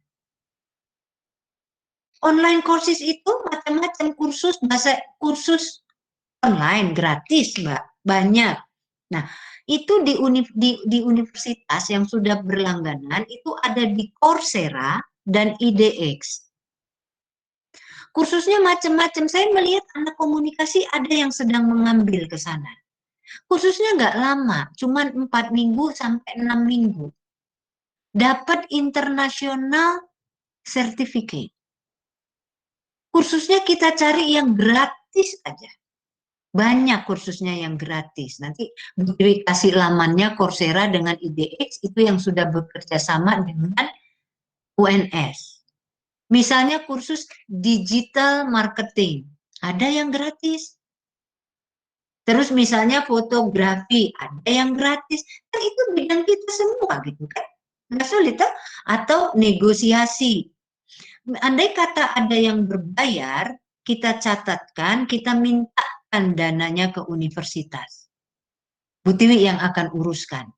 Online courses itu macam-macam, kursus bahasa, kursus online gratis, Mbak, banyak. Nah, itu di universitas yang sudah berlangganan itu ada di Coursera dan IDX. Kursusnya macam-macam. Saya melihat anak komunikasi ada yang sedang mengambil ke sana. Kursusnya nggak lama, cuma 4 minggu sampai 6 minggu. Dapat international certificate. Kursusnya kita cari yang gratis aja. Banyak kursusnya yang gratis. Nanti kasih lamannya Coursera dengan IDX itu yang sudah bekerja sama dengan UNS. Misalnya kursus digital marketing, ada yang gratis. Terus misalnya fotografi, ada yang gratis. Kan itu bidang kita semua gitu kan. Nggak sulit kan? Atau negosiasi. Andai kata ada yang berbayar, kita catatkan, kita mintakan dananya ke universitas. Bu Tiwi yang akan uruskan.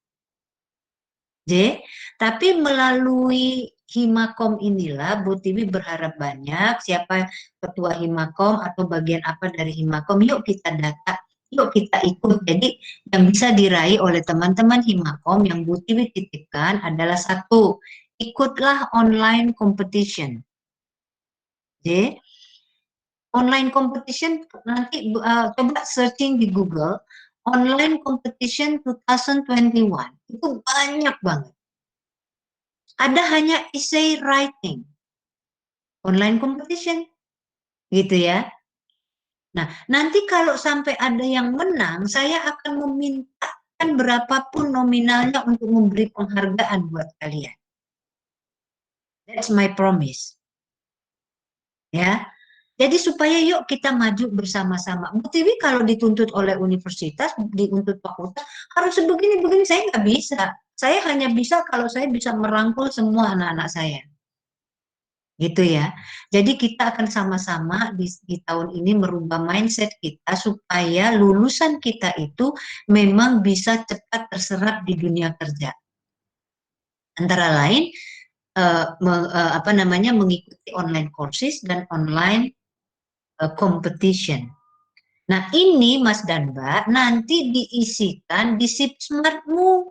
Tapi melalui Himakom inilah Bu Tiwi berharap banyak siapa ketua Himakom atau bagian apa dari Himakom, yuk kita data, yuk kita ikut. Jadi yang bisa diraih oleh teman-teman Himakom yang Bu Tiwi titipkan adalah satu, ikutlah online competition. Online competition nanti coba searching di Google, online competition 2021 itu banyak banget. Ada hanya essay writing, online competition, gitu ya. Nah, nanti kalau sampai ada yang menang, saya akan memintakan berapapun nominalnya untuk memberi penghargaan buat kalian. That's my promise. Ya. Jadi supaya yuk kita maju bersama-sama. Bu Tiwi kalau dituntut oleh universitas, dituntut fakultas, harus begini-begini, saya nggak bisa. Saya hanya bisa kalau saya bisa merangkul semua anak-anak saya. Gitu ya. Jadi kita akan sama-sama di tahun ini merubah mindset kita supaya lulusan kita itu memang bisa cepat terserap di dunia kerja. Antara lain mengikuti online courses dan online competition. Nah ini Mas dan Mbak nanti diisikan di SipSmartmu.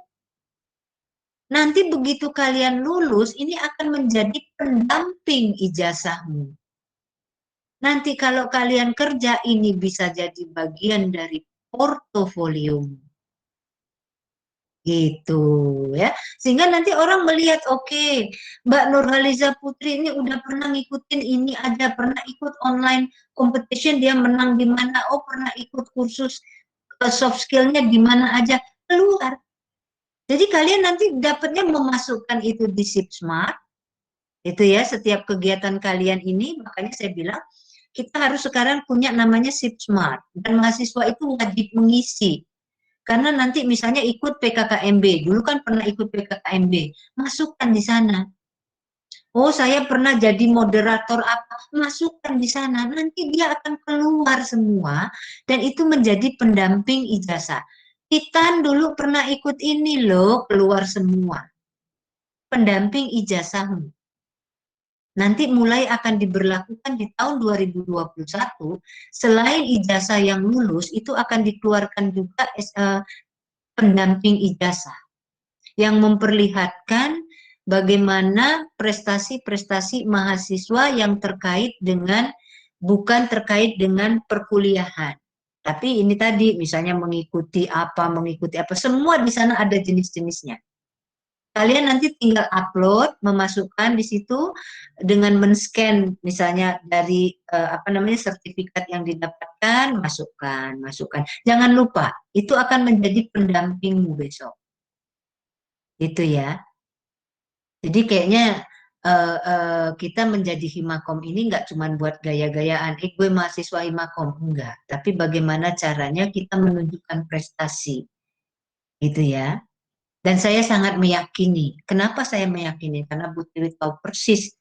Nanti begitu kalian lulus ini akan menjadi pendamping ijazahmu. Nanti kalau kalian kerja ini bisa jadi bagian dari portofoliomu. Gitu ya. Sehingga nanti orang melihat, oke, Mbak Nurhaliza Putri ini udah pernah ngikutin ini aja, pernah ikut online competition, dia menang di mana, oh pernah ikut kursus soft skill-nya di mana aja, keluar. Jadi kalian nanti dapatnya memasukkan itu di SipSmart, itu ya, setiap kegiatan kalian ini, makanya saya bilang, kita harus sekarang punya namanya SipSmart, dan mahasiswa itu wajib mengisi. Karena nanti misalnya ikut PKKMB, dulu kan pernah ikut PKKMB, masukkan di sana. Oh saya pernah jadi moderator apa, masukkan di sana. Nanti dia akan keluar semua dan itu menjadi pendamping ijazah. Titan dulu pernah ikut ini loh, keluar semua. Pendamping ijazahmu. Nanti mulai akan diberlakukan di tahun 2021, selain ijazah yang lulus, itu akan dikeluarkan juga pendamping ijazah yang memperlihatkan bagaimana prestasi-prestasi mahasiswa yang terkait dengan, bukan terkait dengan perkuliahan. Tapi ini tadi misalnya mengikuti apa, semua di sana ada jenis-jenisnya. Kalian nanti tinggal upload, memasukkan di situ dengan men-scan misalnya dari sertifikat yang didapatkan, masukkan. Jangan lupa, itu akan menjadi pendampingmu besok. Itu ya. Jadi kayaknya kita menjadi Himakom ini nggak cuma buat gaya-gayaan, gue mahasiswa Himakom, enggak. Tapi bagaimana caranya kita menunjukkan prestasi. Gitu ya. Dan saya sangat meyakini. Kenapa saya meyakini? Karena Bu Tiwi tahu persis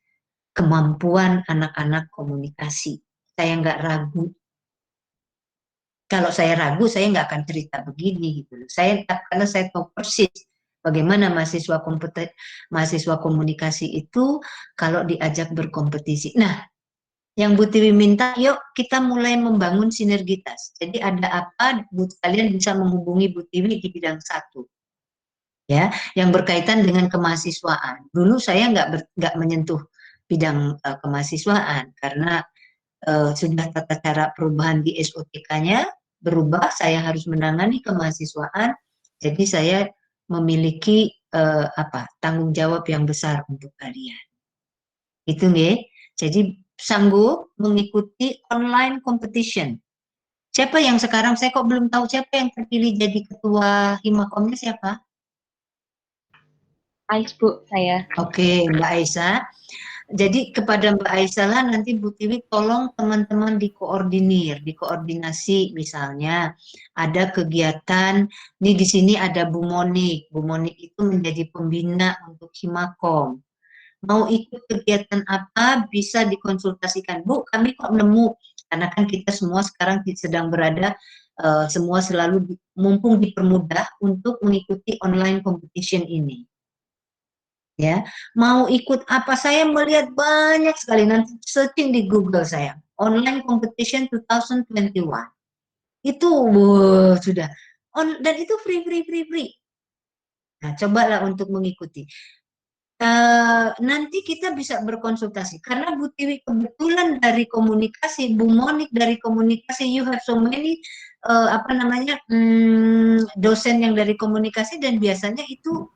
kemampuan anak-anak komunikasi. Saya nggak ragu. Kalau saya ragu, saya nggak akan cerita begini. Gitu. Karena saya tahu persis bagaimana mahasiswa komunikasi itu kalau diajak berkompetisi. Nah, Yang Bu Tiwi minta, yuk kita mulai membangun sinergitas. Jadi ada apa, kalian bisa menghubungi Bu Tiwi di bidang 1. Ya, yang berkaitan dengan kemahasiswaan. Dulu saya nggak menyentuh bidang kemahasiswaan karena sudah tata cara perubahan di SOTK-nya berubah, saya harus menangani kemahasiswaan, jadi saya memiliki tanggung jawab yang besar untuk kalian. Itu nggih. Jadi sanggup mengikuti online competition. Siapa yang sekarang, saya kok belum tahu siapa yang terpilih jadi ketua Himakomnya siapa? Ais Bu, saya. Oke, Mbak Aisyah. Jadi kepada Mbak Aisyah lah nanti Bu Tiwi tolong teman-teman dikoordinasi misalnya ada kegiatan, nih di sini ada Bu Monik. Bu Monik itu menjadi pembina untuk Himakom. Mau ikut kegiatan apa bisa dikonsultasikan. Bu, kami kok nemu, karena kan kita semua sekarang sedang berada, semua selalu mumpung dipermudah untuk mengikuti online competition ini. Ya, mau ikut apa, saya melihat banyak sekali, nanti searching di Google saya, online competition 2021. Itu sudah dan itu free. Nah, cobalah untuk mengikuti. Nanti kita bisa berkonsultasi karena Bu Tiwi kebetulan dari komunikasi, Bu Monik dari komunikasi, you have so many dosen yang dari komunikasi dan biasanya itu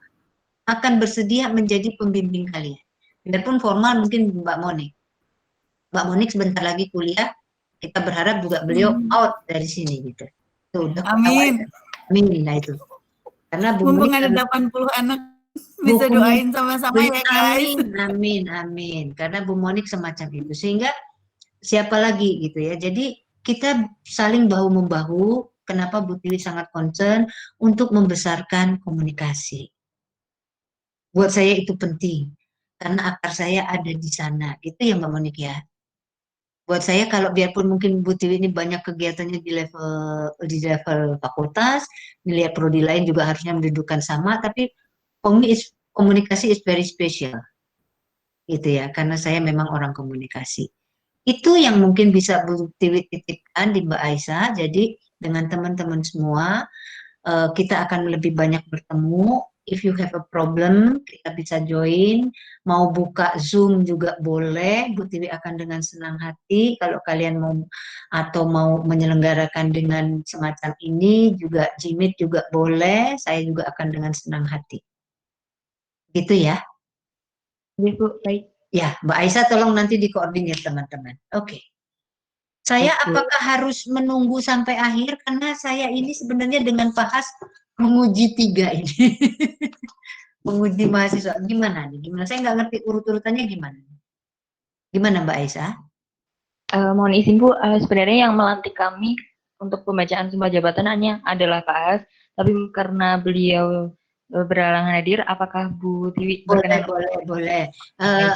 akan bersedia menjadi pembimbing kalian. Biarpun formal mungkin Mbak Monik. Mbak Monik sebentar lagi kuliah, kita berharap juga beliau out dari sini gitu. Tuh, Amin. Amin, nah itu. Karena Bu Mumpung Monik ada 80 anak bisa doain sama-sama ya guys. Amin. Karena Bu Monik semacam itu. Sehingga siapa lagi gitu ya. Jadi kita saling bahu-membahu. Kenapa Bu Tiwi sangat concern untuk membesarkan komunikasi. Buat saya itu penting, karena akar saya ada di sana. Itu ya Mbak Monik ya. Buat saya kalau biarpun mungkin Bu Tiwi ini banyak kegiatannya di level fakultas, melihat prodi lain juga harusnya mendudukan sama, tapi komunikasi is very special. Gitu ya, karena saya memang orang komunikasi. Itu yang mungkin bisa Bu Tiwi titipkan di Mbak Aisyah. Jadi dengan teman-teman semua, kita akan lebih banyak bertemu. If you have a problem, kita bisa join. Mau buka Zoom juga boleh. Bu Tiwi akan dengan senang hati. Kalau kalian mau atau mau menyelenggarakan dengan semacam ini, juga Jimit juga boleh. Saya juga akan dengan senang hati. Gitu ya. Iya Bu, baik. Ya, Mbak Aisyah tolong nanti dikoordinir teman-teman. Oke. Saya apakah harus menunggu sampai akhir? Karena saya ini sebenarnya dengan Pak Has menguji 3 ini. Menguji mahasiswa. Gimana nih? Gimana? Saya nggak ngerti urut-urutannya gimana. Gimana Mbak Aisyah? Mohon izin Bu, sebenarnya yang melantik kami untuk pembacaan sumpah jabatan hanya adalah Pak Has, tapi karena beliau berhalangan hadir, apakah Bu Tiwi berkenan? Boleh.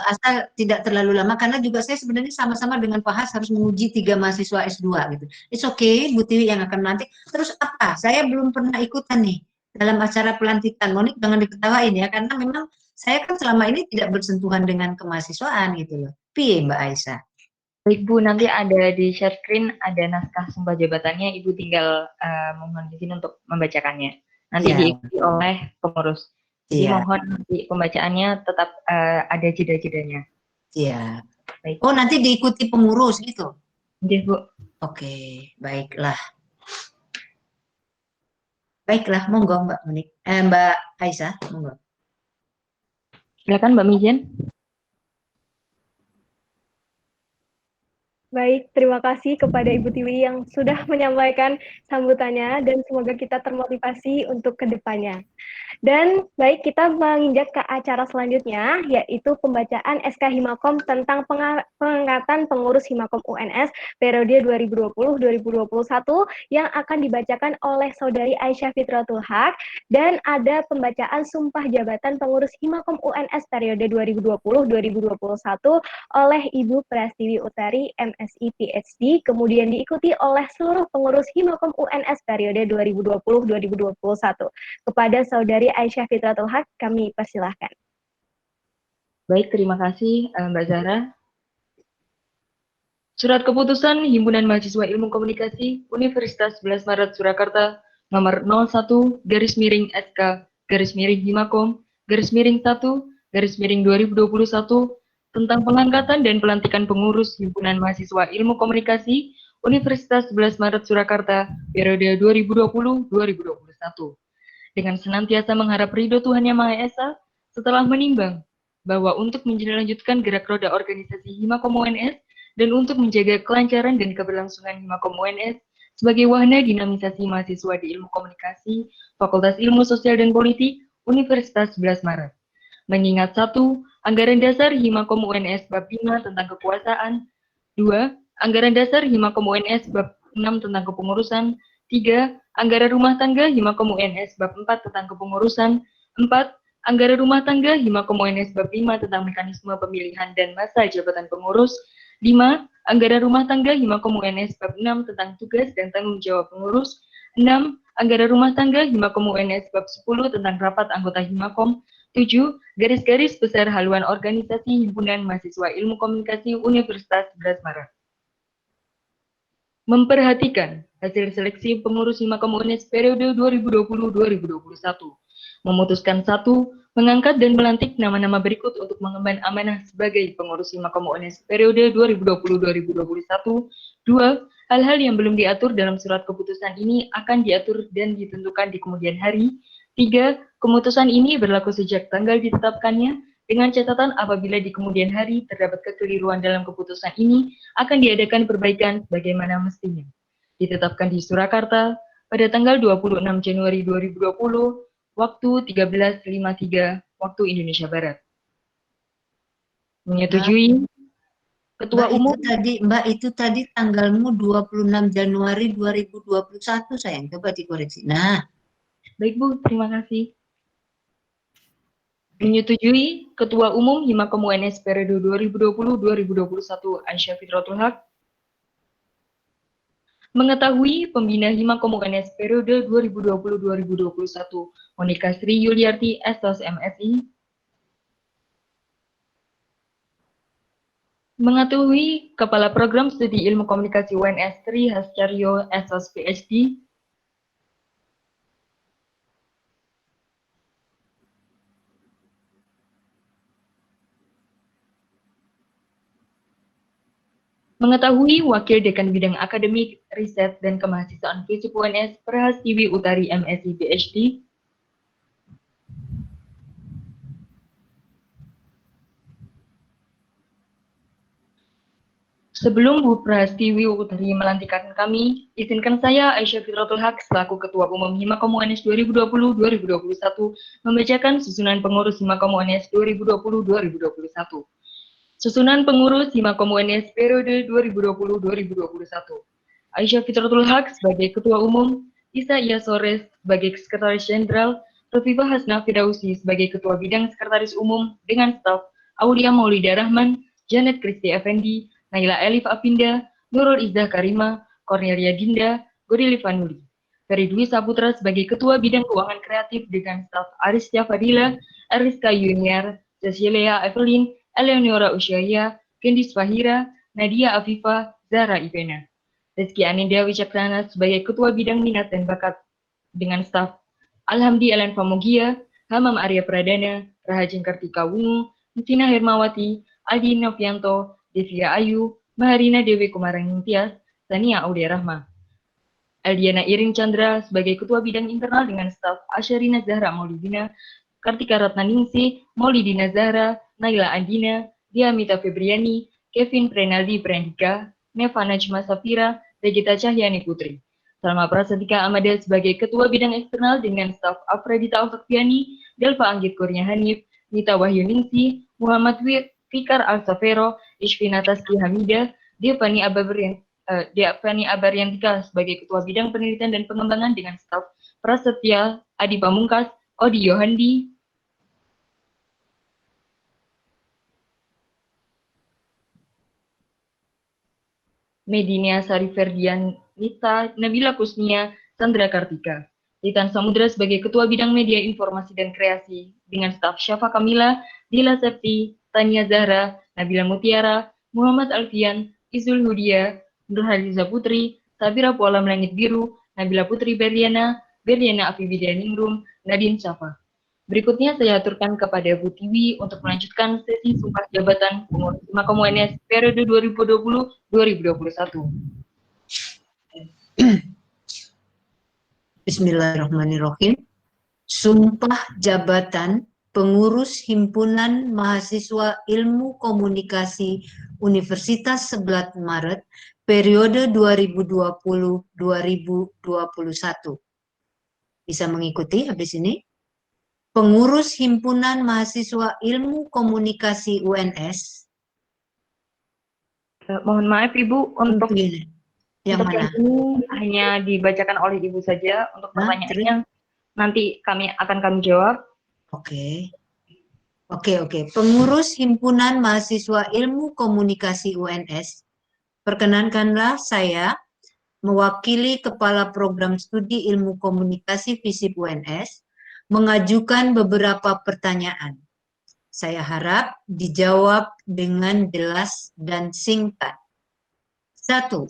Asal tidak terlalu lama, karena juga saya sebenarnya sama-sama dengan Pak Has harus menguji 3 mahasiswa S2 gitu. It's okay, Bu Tiwi yang akan melantik. Terus apa? Saya belum pernah ikutan nih dalam acara pelantikan. Monik jangan diketawain ya, karena memang saya kan selama ini tidak bersentuhan dengan kemahasiswaan gitu loh. Piye Mbak Aisyah? Baik Bu, nanti ada di share screen, ada naskah sumpah jabatannya, Ibu tinggal mohon izin untuk membacakannya. Nanti diikuti oleh pengurus. Jadi mohon nanti pembacaannya tetap ada jeda-jedanya. Iya. Oh, nanti diikuti pengurus gitu? Iya Bu. Oke, baiklah. Baiklah, monggo Mbak Monik. Mbak Aisyah, monggo. Silakan Mbak Mijen. Baik, terima kasih kepada Ibu Tiwi yang sudah menyampaikan sambutannya dan semoga kita termotivasi untuk kedepannya. Dan baik, kita menginjak ke acara selanjutnya, yaitu pembacaan SK Himakom tentang pengangkatan pengurus Himakom UNS periode 2020-2021 yang akan dibacakan oleh Saudari Aisyah Fitratul Haq, dan ada pembacaan sumpah jabatan pengurus Himakom UNS periode 2020-2021 oleh Ibu Prastiwi Utari, MSI PhD, kemudian diikuti oleh seluruh pengurus Himakom UNS periode 2020-2021. Kepada Saudari Aisyah Fitratul Haq, kami persilahkan. Baik, terima kasih Mbak Zahra. Surat Keputusan Himpunan Mahasiswa Ilmu Komunikasi Universitas 11 Maret Surakarta nomor 01-Himakom-1-2021 tentang pengangkatan dan pelantikan pengurus Himpunan Mahasiswa Ilmu Komunikasi Universitas 11 Maret Surakarta periode 2020-2021. Dengan senantiasa mengharap ridho Tuhan Yang Maha Esa, setelah menimbang bahwa untuk melanjutkan gerak roda organisasi Himakom UNS dan untuk menjaga kelancaran dan keberlangsungan Himakom UNS sebagai wahana dinamisasi mahasiswa di Ilmu Komunikasi, Fakultas Ilmu Sosial dan Politik, Universitas 11 Maret. Mengingat 1. Anggaran dasar Himakom UNS bab 5 tentang kekuasaan, 2. Anggaran dasar Himakom UNS bab 6 tentang kepengurusan, 3. Anggaran rumah tangga Himakom UNS bab 4 tentang kepengurusan, 4. Anggaran rumah tangga Himakom UNS bab 5 tentang mekanisme pemilihan dan masa jabatan pengurus, 5. Anggaran rumah tangga Himakom UNS bab 6 tentang tugas dan tanggung jawab pengurus, 6. Anggaran rumah tangga Himakom UNS bab 10 tentang rapat anggota Himakom, 7. Garis-garis besar haluan organisasi Himpunan Mahasiswa Ilmu Komunikasi Universitas 11 Maret. Memperhatikan hasil seleksi pengurus Himakom UNS periode 2020-2021. Memutuskan 1. Mengangkat dan melantik nama-nama berikut untuk mengemban amanah sebagai pengurus Himakom UNS periode 2020-2021. 2. Hal-hal yang belum diatur dalam surat keputusan ini akan diatur dan ditentukan di kemudian hari. 3. Keputusan ini berlaku sejak tanggal ditetapkannya, dengan catatan apabila di kemudian hari terdapat kekeliruan dalam keputusan ini, akan diadakan perbaikan sebagaimana mestinya. Ditetapkan di Surakarta pada tanggal 26 Januari 2020, waktu 13.53 waktu Indonesia Barat. Menyetujui Ketua Umum. Mbak, itu tadi tanggalmu 26 Januari 2021, sayang. Coba dikoreksi. Nah. Baik, Bu. Terima kasih. Menyetujui Ketua Umum Himakom UNS periode 2020-2021 Aisyah Fitratul Haq. Mengetahui pembina Himakom UNS periode 2020-2021 Monika Sri Yuliarti SOS MSI. Mengetahui Kepala Program Studi Ilmu Komunikasi UNS Sri Hascaryo SOS PhD. Mengetahui Wakil Dekan Bidang Akademik, Riset, dan Kemahasiswaan FISIP UNS Prahastiwi Utari MSI PhD. Sebelum Bu Prahastiwi Utari melantikan kami, izinkan saya Aisyah Fitratul Haq selaku Ketua Umum Himakom UNS 2020-2021 membacakan susunan pengurus Himakom UNS 2020-2021. Susunan pengurus Himakom UNS periode 2020-2021. Aisyah Fitratul Haq sebagai Ketua Umum, Isa Iasores sebagai Sekretaris Jenderal, Rafifah Hasna Firausi sebagai Ketua Bidang Sekretaris Umum dengan staf Aulia Maulida Rahman, Janet Kristi Effendi, Naila Elif Apinda, Nurul Izzah Karima, Cornelia Dinda, Gorili Vanuli. Ferry Dwi Saputra sebagai Ketua Bidang Keuangan Kreatif dengan staf Aristia Fadila, Ariska Yuniar, Cecilia Evelyn, Eleonora Usyaya, Kendis Fahira, Nadia Afifa, Zahra Ivena. Rizky Aninda Wicaksana sebagai Ketua Bidang Minat dan Bakat dengan staf Alhamdi Ellen Pamugia, Hamam Arya Pradana, Rahajeng Kartika Wungu, Tina Hermawati, Adi Novianto, Devia Ayu, Maharina Dewi Kumarang Tias, Tania Aulia Rahma. Aldiana Iring Chandra sebagai Ketua Bidang Internal dengan staf Asyarina Zahra Maulidina, Kartika Ratnaningsih, Maulidina Zahra, Naila Andina, Diamita Febriani, Kevin Prenaldi Prendika, Neva Najma Safira, Regita Cahyani Putri. Salma Prasatika Amada sebagai Ketua Bidang Eksternal dengan staf Afredita Alfakfiani, Delva Anggit Kurnia Hanif, Nita Wahyuningsih, Muhammad Fikar Al-Safero, Ishfina Taski Hamida, Devani Abaryantika sebagai Ketua Bidang Penelitian dan Pengembangan dengan staf Prasetya Adi Pamungkas, Odi Yohandi, Medinia Sari Ferdian, Nita Nabila Kusnia, Sandra Kartika. Titan Samudra sebagai Ketua Bidang Media Informasi dan Kreasi dengan staf Syafa Kamila, Dila Septi, Tania Zahra, Nabila Mutiara, Muhammad Alfian, Izul Hudia, Nurhaliza Putri, Sabira Polam Langit Biru, Nabila Putri Berliana, Berliana Afibidianingrum, Nadine Safa. Berikutnya saya aturkan kepada Bu Tiwi untuk melanjutkan sesi sumpah jabatan pengurus Himakom UNS periode 2020-2021. Bismillahirrahmanirrahim. Sumpah jabatan pengurus Himpunan Mahasiswa Ilmu Komunikasi Universitas 11 Maret periode 2020-2021. Bisa mengikuti habis ini? Pengurus Himpunan Mahasiswa Ilmu Komunikasi UNS. Mohon maaf Ibu, untuk yang mana? ini hanya dibacakan oleh Ibu saja. Untuk pertanyaannya nanti kami jawab. Oke. Pengurus Himpunan Mahasiswa Ilmu Komunikasi UNS, perkenankanlah saya mewakili Kepala Program Studi Ilmu Komunikasi FISIP UNS mengajukan beberapa pertanyaan. Saya harap dijawab dengan jelas dan singkat. 1.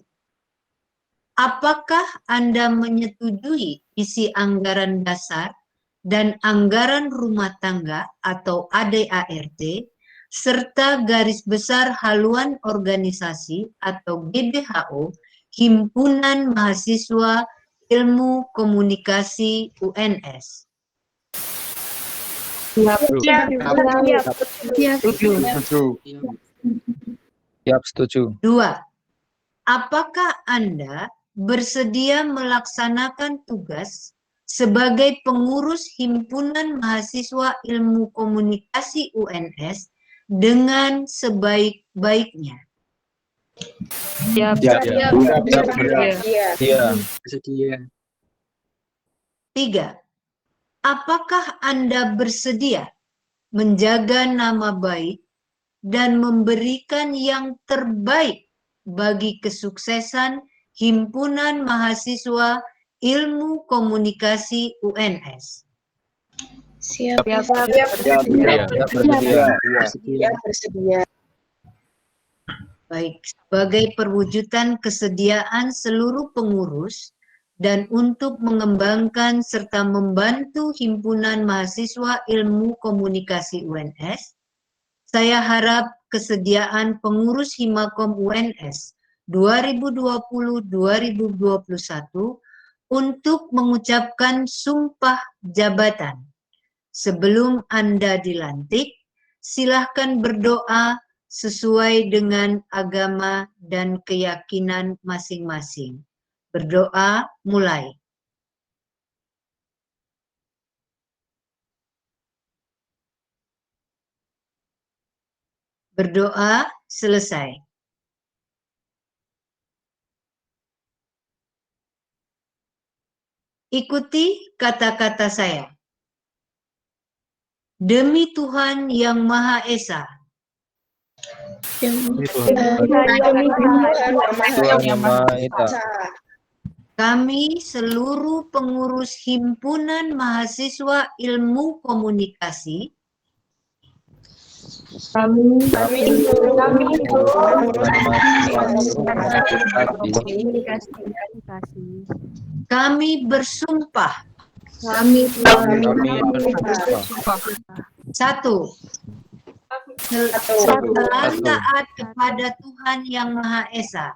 Apakah Anda menyetujui isi anggaran dasar dan anggaran rumah tangga atau ADART serta garis besar haluan organisasi atau GBHO Himpunan Mahasiswa Ilmu Komunikasi UNS? Siap, setuju. 2. Apakah Anda bersedia melaksanakan tugas sebagai pengurus Himpunan Mahasiswa Ilmu Komunikasi UNS dengan sebaik-baiknya? Siap. Sedia. 3. Apakah Anda bersedia menjaga nama baik dan memberikan yang terbaik bagi kesuksesan Himpunan Mahasiswa Ilmu Komunikasi UNS? Siap. Bersedia. Baik, sebagai perwujudan kesediaan seluruh pengurus dan untuk mengembangkan serta membantu Himpunan Mahasiswa Ilmu Komunikasi UNS, saya harap kesediaan pengurus Himakom UNS 2020-2021 untuk mengucapkan sumpah jabatan. Sebelum Anda dilantik, silahkan berdoa sesuai dengan agama dan keyakinan masing-masing. Berdoa mulai. Berdoa selesai. Ikuti kata-kata saya. Demi Tuhan Yang Maha Esa. Kami seluruh pengurus Himpunan Mahasiswa Ilmu Komunikasi. Kami bersumpah. Satu. Selalu taat kepada Tuhan Yang Maha Esa.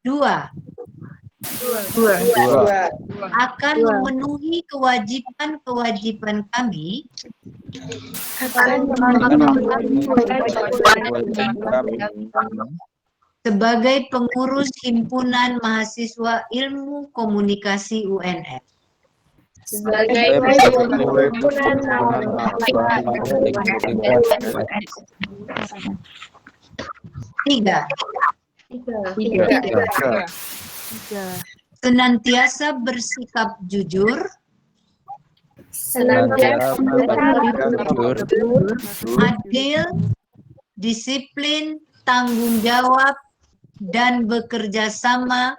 Dua. Akan memenuhi kewajiban-kewajiban kami sebagai pengurus Himpunan Mahasiswa Ilmu Komunikasi UNS. Tiga. Senantiasa bersikap jujur, adil, disiplin, tanggung jawab, dan bekerja sama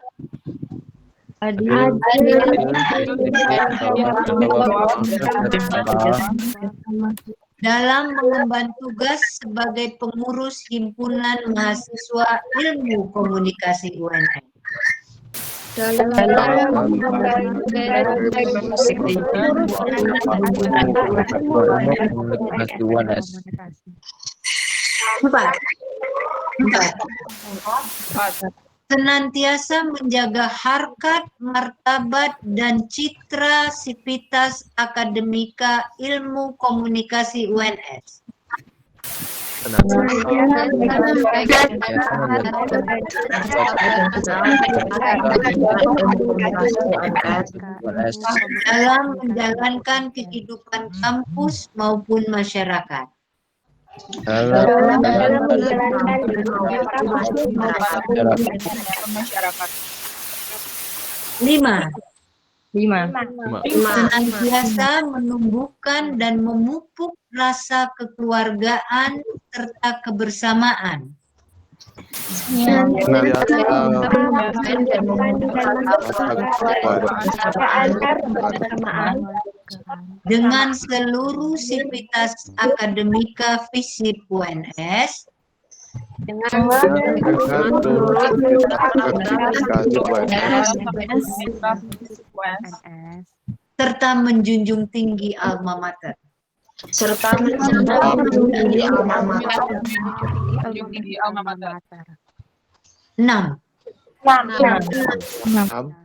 dalam mengemban tugas sebagai pengurus Himpunan Mahasiswa Ilmu Komunikasi UNS. Dalam senantiasa menjaga harkat, martabat, dan citra sivitas akademika ilmu komunikasi UNS. Dalam menjalankan kehidupan kampus maupun masyarakat. Dalam menjalankan kehidupan kampus maupun masyarakat. 5. 5. Senantiasa menumbuhkan dan memupuk rasa kekeluargaan serta kebersamaan. Dengan seluruh sivitas akademika FISIP UNS. Serta menjunjung tinggi alma mater. 6.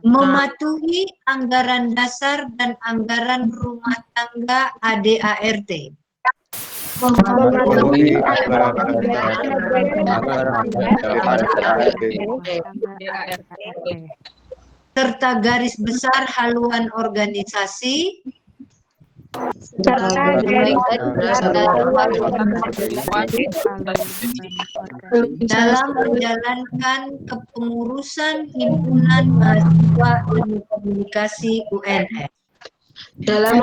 Mematuhi anggaran dasar dan anggaran rumah tangga ADART. Serta garis besar haluan organisasi. Dalam menjalankan kepengurusan Himpunan Mahasiswa Ilmu Komunikasi UNS. dalam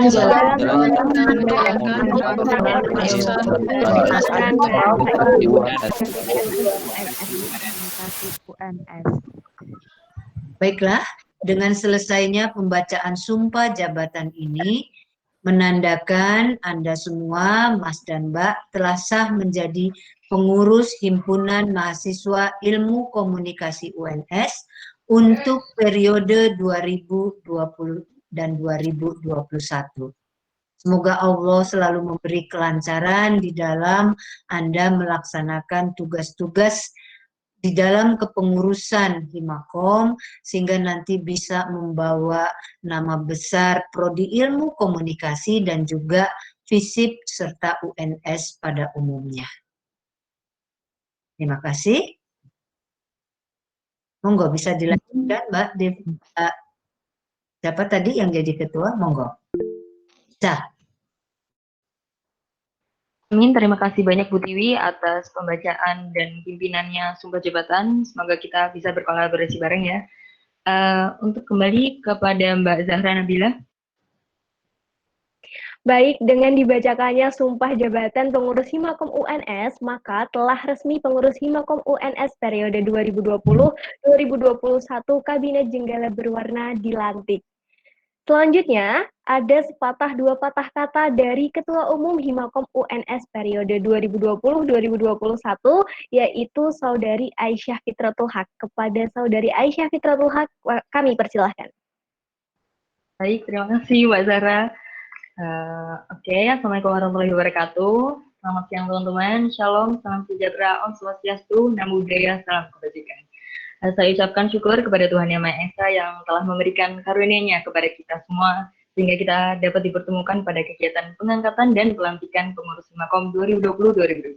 Baiklah, dengan selesainya pembacaan sumpah jabatan ini, menandakan Anda semua, Mas dan Mbak, telah sah menjadi pengurus Himpunan Mahasiswa Ilmu Komunikasi UNS untuk periode 2020 dan 2021. Semoga Allah selalu memberi kelancaran di dalam Anda melaksanakan tugas-tugas di dalam kepengurusan Himakom, sehingga nanti bisa membawa nama besar Prodi Ilmu Komunikasi dan juga FISIP serta UNS pada umumnya. Terima kasih. Monggo bisa dilanjutkan, Mbak. Siapa tadi yang jadi ketua? Monggo. Bisa. Amin, terima kasih banyak Bu Tiwi atas pembacaan dan pimpinannya sumpah jabatan. Semoga kita bisa berkolaborasi bareng ya. Untuk kembali kepada Mbak Zahra Nabila. Baik, dengan dibacakannya sumpah jabatan pengurus Himakom UNS, maka telah resmi pengurus Himakom UNS periode 2020-2021 Kabinet Jenggala Berwarna dilantik. Selanjutnya, ada sepatah dua patah kata dari Ketua Umum Himakom UNS periode 2020-2021, yaitu Saudari Aisyah Fitratul Haq. Kepada Saudari Aisyah Fitratul Haq, kami persilahkan. Baik, terima kasih Mbak Zahra. Assalamualaikum warahmatullahi wabarakatuh. Selamat siang teman-teman. Shalom, salam sejahtera, Om Swastiastu, Namo Buddhaya, salam kebajikan. Saya ucapkan syukur kepada Tuhan Yang Maha Esa yang telah memberikan karunia-Nya kepada kita semua, sehingga kita dapat dipertemukan pada kegiatan pengangkatan dan pelantikan pengurus Himakom 2020-2021.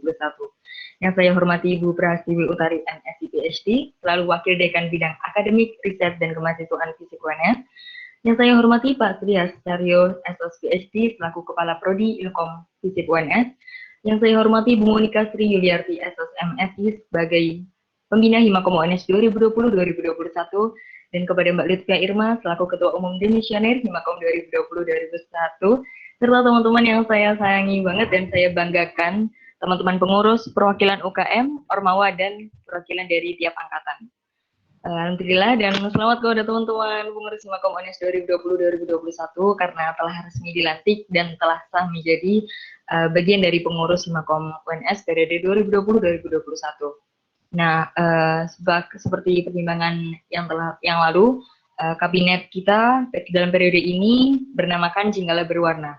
Yang saya hormati Ibu Prahasiwi Utari MSc PhD, selalu Wakil Dekan Bidang Akademik, Riset, dan Kemahasiswaan Fisik UNS. Yang saya hormati Pak Sri Hascaryo, SOS PhD, selaku Kepala Prodi Ilkom Fisip UNS. Yang saya hormati Bu Monika Sri Yuliarti, SOS MSI, sebagai Pembina Himakom UNS 2020-2021. Dan kepada Mbak Lutfia Irma, selaku Ketua Umum Demisioner Himakom 2020-2021. Serta teman-teman yang saya sayangi banget dan saya banggakan, teman-teman pengurus, perwakilan UKM, Ormawa, dan perwakilan dari tiap angkatan. Alhamdulillah dan selamat kepada teman-teman pengurus Himakom UNS 2020-2021 karena telah resmi dilantik dan telah sah menjadi bagian dari pengurus Himakom UNS periode 2020-2021. Nah, seperti pertimbangan yang lalu, kabinet kita dalam periode ini bernamakan Jenggala Berwarna.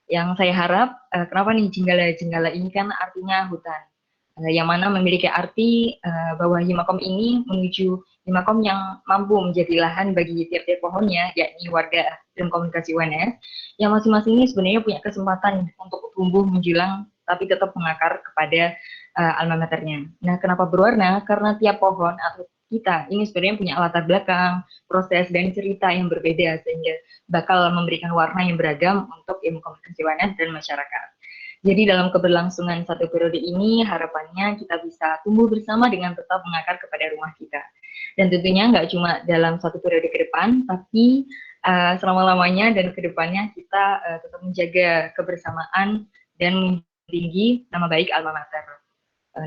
Yang saya harap, kenapa nih Jenggala? Jenggala ini kan artinya hutan. Yang mana memiliki arti bahwa Himakom ini menuju Himakom yang mampu menjadi lahan bagi tiap-tiap pohonnya, yakni warga dan komunikasi UNS, yang masing-masing ini sebenarnya punya kesempatan untuk tumbuh menjulang, tapi tetap mengakar kepada alma maternya. Nah, kenapa berwarna? Karena tiap pohon atau kita ini sebenarnya punya latar belakang, proses, dan cerita yang berbeda, sehingga bakal memberikan warna yang beragam untuk ilmu komunikasi UNS dan masyarakat. Jadi dalam keberlangsungan satu periode ini, harapannya kita bisa tumbuh bersama dengan tetap mengakar kepada rumah kita. Dan tentunya nggak cuma dalam satu periode ke depan, tapi selama-lamanya dan ke depannya kita tetap menjaga kebersamaan dan tinggi nama baik alma mater.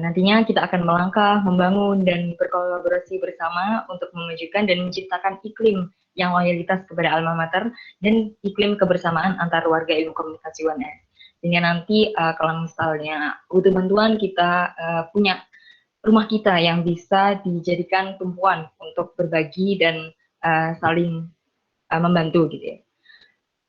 Nantinya kita akan melangkah, membangun, dan berkolaborasi bersama untuk memajukan dan menciptakan iklim yang loyalitas kepada alma mater dan iklim kebersamaan antar warga ilmu komunikasi UNS. Sehingga nanti kalau misalnya butuh bantuan, kita punya rumah kita yang bisa dijadikan tumpuan untuk berbagi dan saling membantu gitu ya.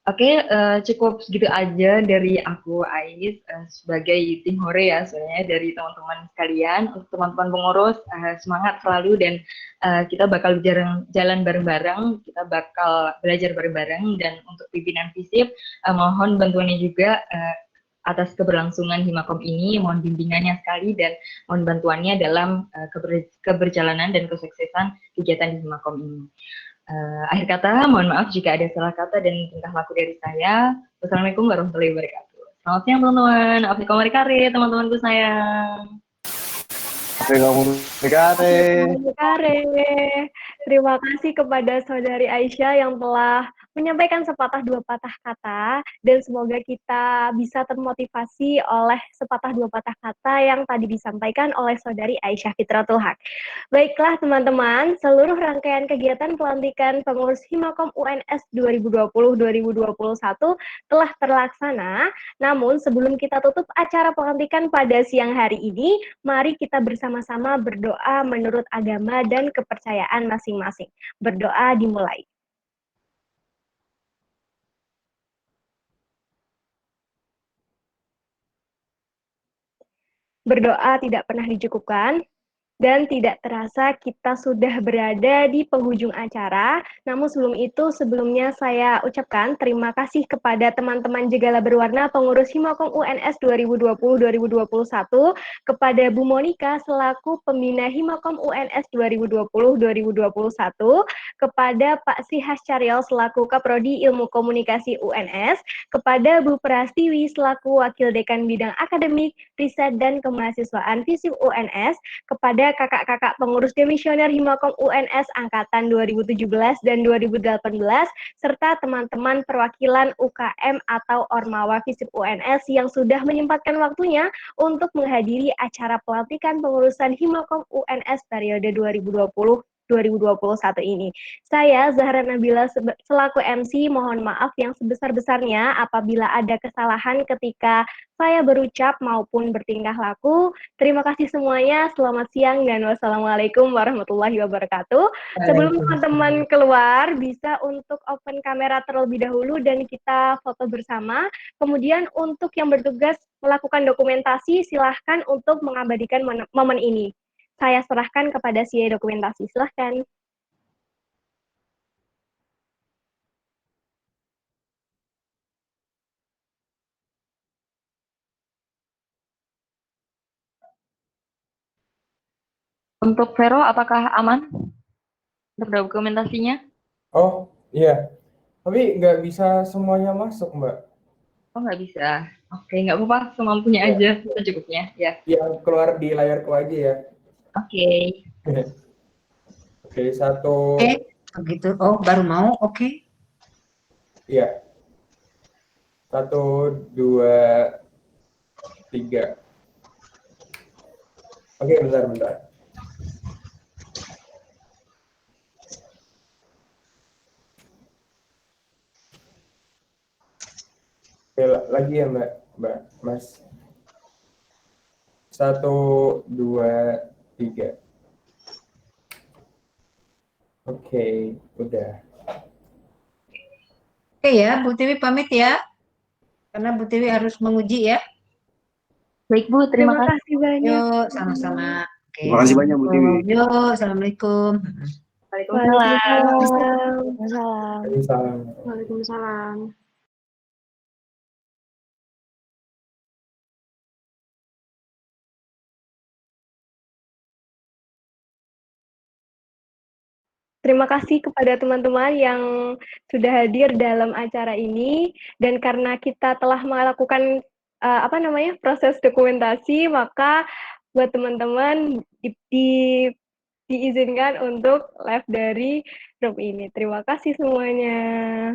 Oke, cukup segitu aja dari aku, Ais, sebagai tim hore ya, sebenarnya dari teman-teman sekalian. Untuk teman-teman pengurus, semangat selalu dan kita bakal jalan bareng-bareng, kita bakal belajar bareng-bareng, dan untuk pimpinan FISIP, mohon bantuannya juga atas keberlangsungan Himakom ini, mohon bimbingannya sekali dan mohon bantuannya dalam keberjalanan dan kesuksesan kegiatan di Himakom ini. Akhir kata, mohon maaf jika ada salah kata dan tingkah laku dari saya. Wassalamualaikum warahmatullahi wabarakatuh. Selamat siang teman-teman. Afrika Merikari, teman-temanku sayang. Afrika Merikari. Terima kasih kepada Saudari Aisyah yang telah menyampaikan sepatah dua patah kata, dan semoga kita bisa termotivasi oleh sepatah dua patah kata yang tadi disampaikan oleh Saudari Aisyah Fitratul Haq. Baiklah teman-teman, seluruh rangkaian kegiatan pelantikan pengurus Himakom UNS 2020-2021 telah terlaksana. Namun sebelum kita tutup acara pelantikan pada siang hari ini, mari kita bersama-sama berdoa menurut agama dan kepercayaan masing-masing. Berdoa dimulai. Berdoa tidak pernah dicukupkan, dan tidak terasa kita sudah berada di penghujung acara. Namun sebelumnya saya ucapkan terima kasih kepada teman-teman Jenggala Berwarna pengurus Himakom UNS 2020-2021, kepada Bu Monika selaku pembina Himakom UNS 2020-2021, kepada Pak Sri Hascaryo selaku Kaprodi Ilmu Komunikasi UNS, kepada Bu Prastiwi selaku Wakil Dekan Bidang Akademik, Riset, dan Kemahasiswaan FISIP UNS, kepada kakak-kakak pengurus demisioner Himakom UNS angkatan 2017 dan 2018, serta teman-teman perwakilan UKM atau Ormawa FISIP UNS yang sudah menyempatkan waktunya untuk menghadiri acara pelantikan pengurusan Himakom UNS periode 2020-2021 ini. Saya, Zahra Nabila, selaku MC, mohon maaf yang sebesar-besarnya apabila ada kesalahan ketika saya berucap maupun bertingkah laku. Terima kasih semuanya, selamat siang dan wassalamualaikum warahmatullahi wabarakatuh. Sebelum teman-teman keluar, bisa untuk open kamera terlebih dahulu dan kita foto bersama. Kemudian untuk yang bertugas melakukan dokumentasi, silahkan untuk mengabadikan momen ini. Saya serahkan kepada si dokumentasi, silahkan. Untuk Vero, apakah aman untuk dokumentasinya? Oh iya, tapi nggak bisa semuanya masuk, Mbak. Oh, nggak bisa. Oke, nggak apa-apa, semampunya aja, secukupnya. Ya. Yang keluar di layarku aja ya. Oke. Oke, satu. Oke, begitu. Oh, baru mau, oke. Iya. 1, 2, 3. Oke, bentar. Oke, lagi ya Mas. 1, 2, 3. Oke, udah. Oke ya, Bu Tiwi pamit ya. Karena Bu Tiwi harus menguji ya. Baik Bu, terima kasih banyak. Yuk, sama-sama. Oke. Terima kasih banyak Bu Tiwi. Yuk, assalamualaikum. Waalaikumsalam. Waalaikumsalam. Terima kasih kepada teman-teman yang sudah hadir dalam acara ini, dan karena kita telah melakukan proses dokumentasi, maka buat teman-teman diizinkan untuk live dari grup ini. Terima kasih semuanya.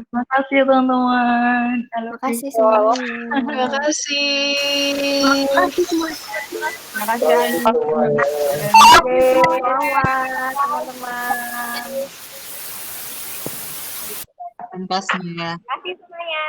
Terima kasih teman-teman. Terima kasih semuanya. Terima kasih. Terima kasih semuanya. Terima kasih Ali. Teman-teman. Pentasnya. Terima kasih semuanya.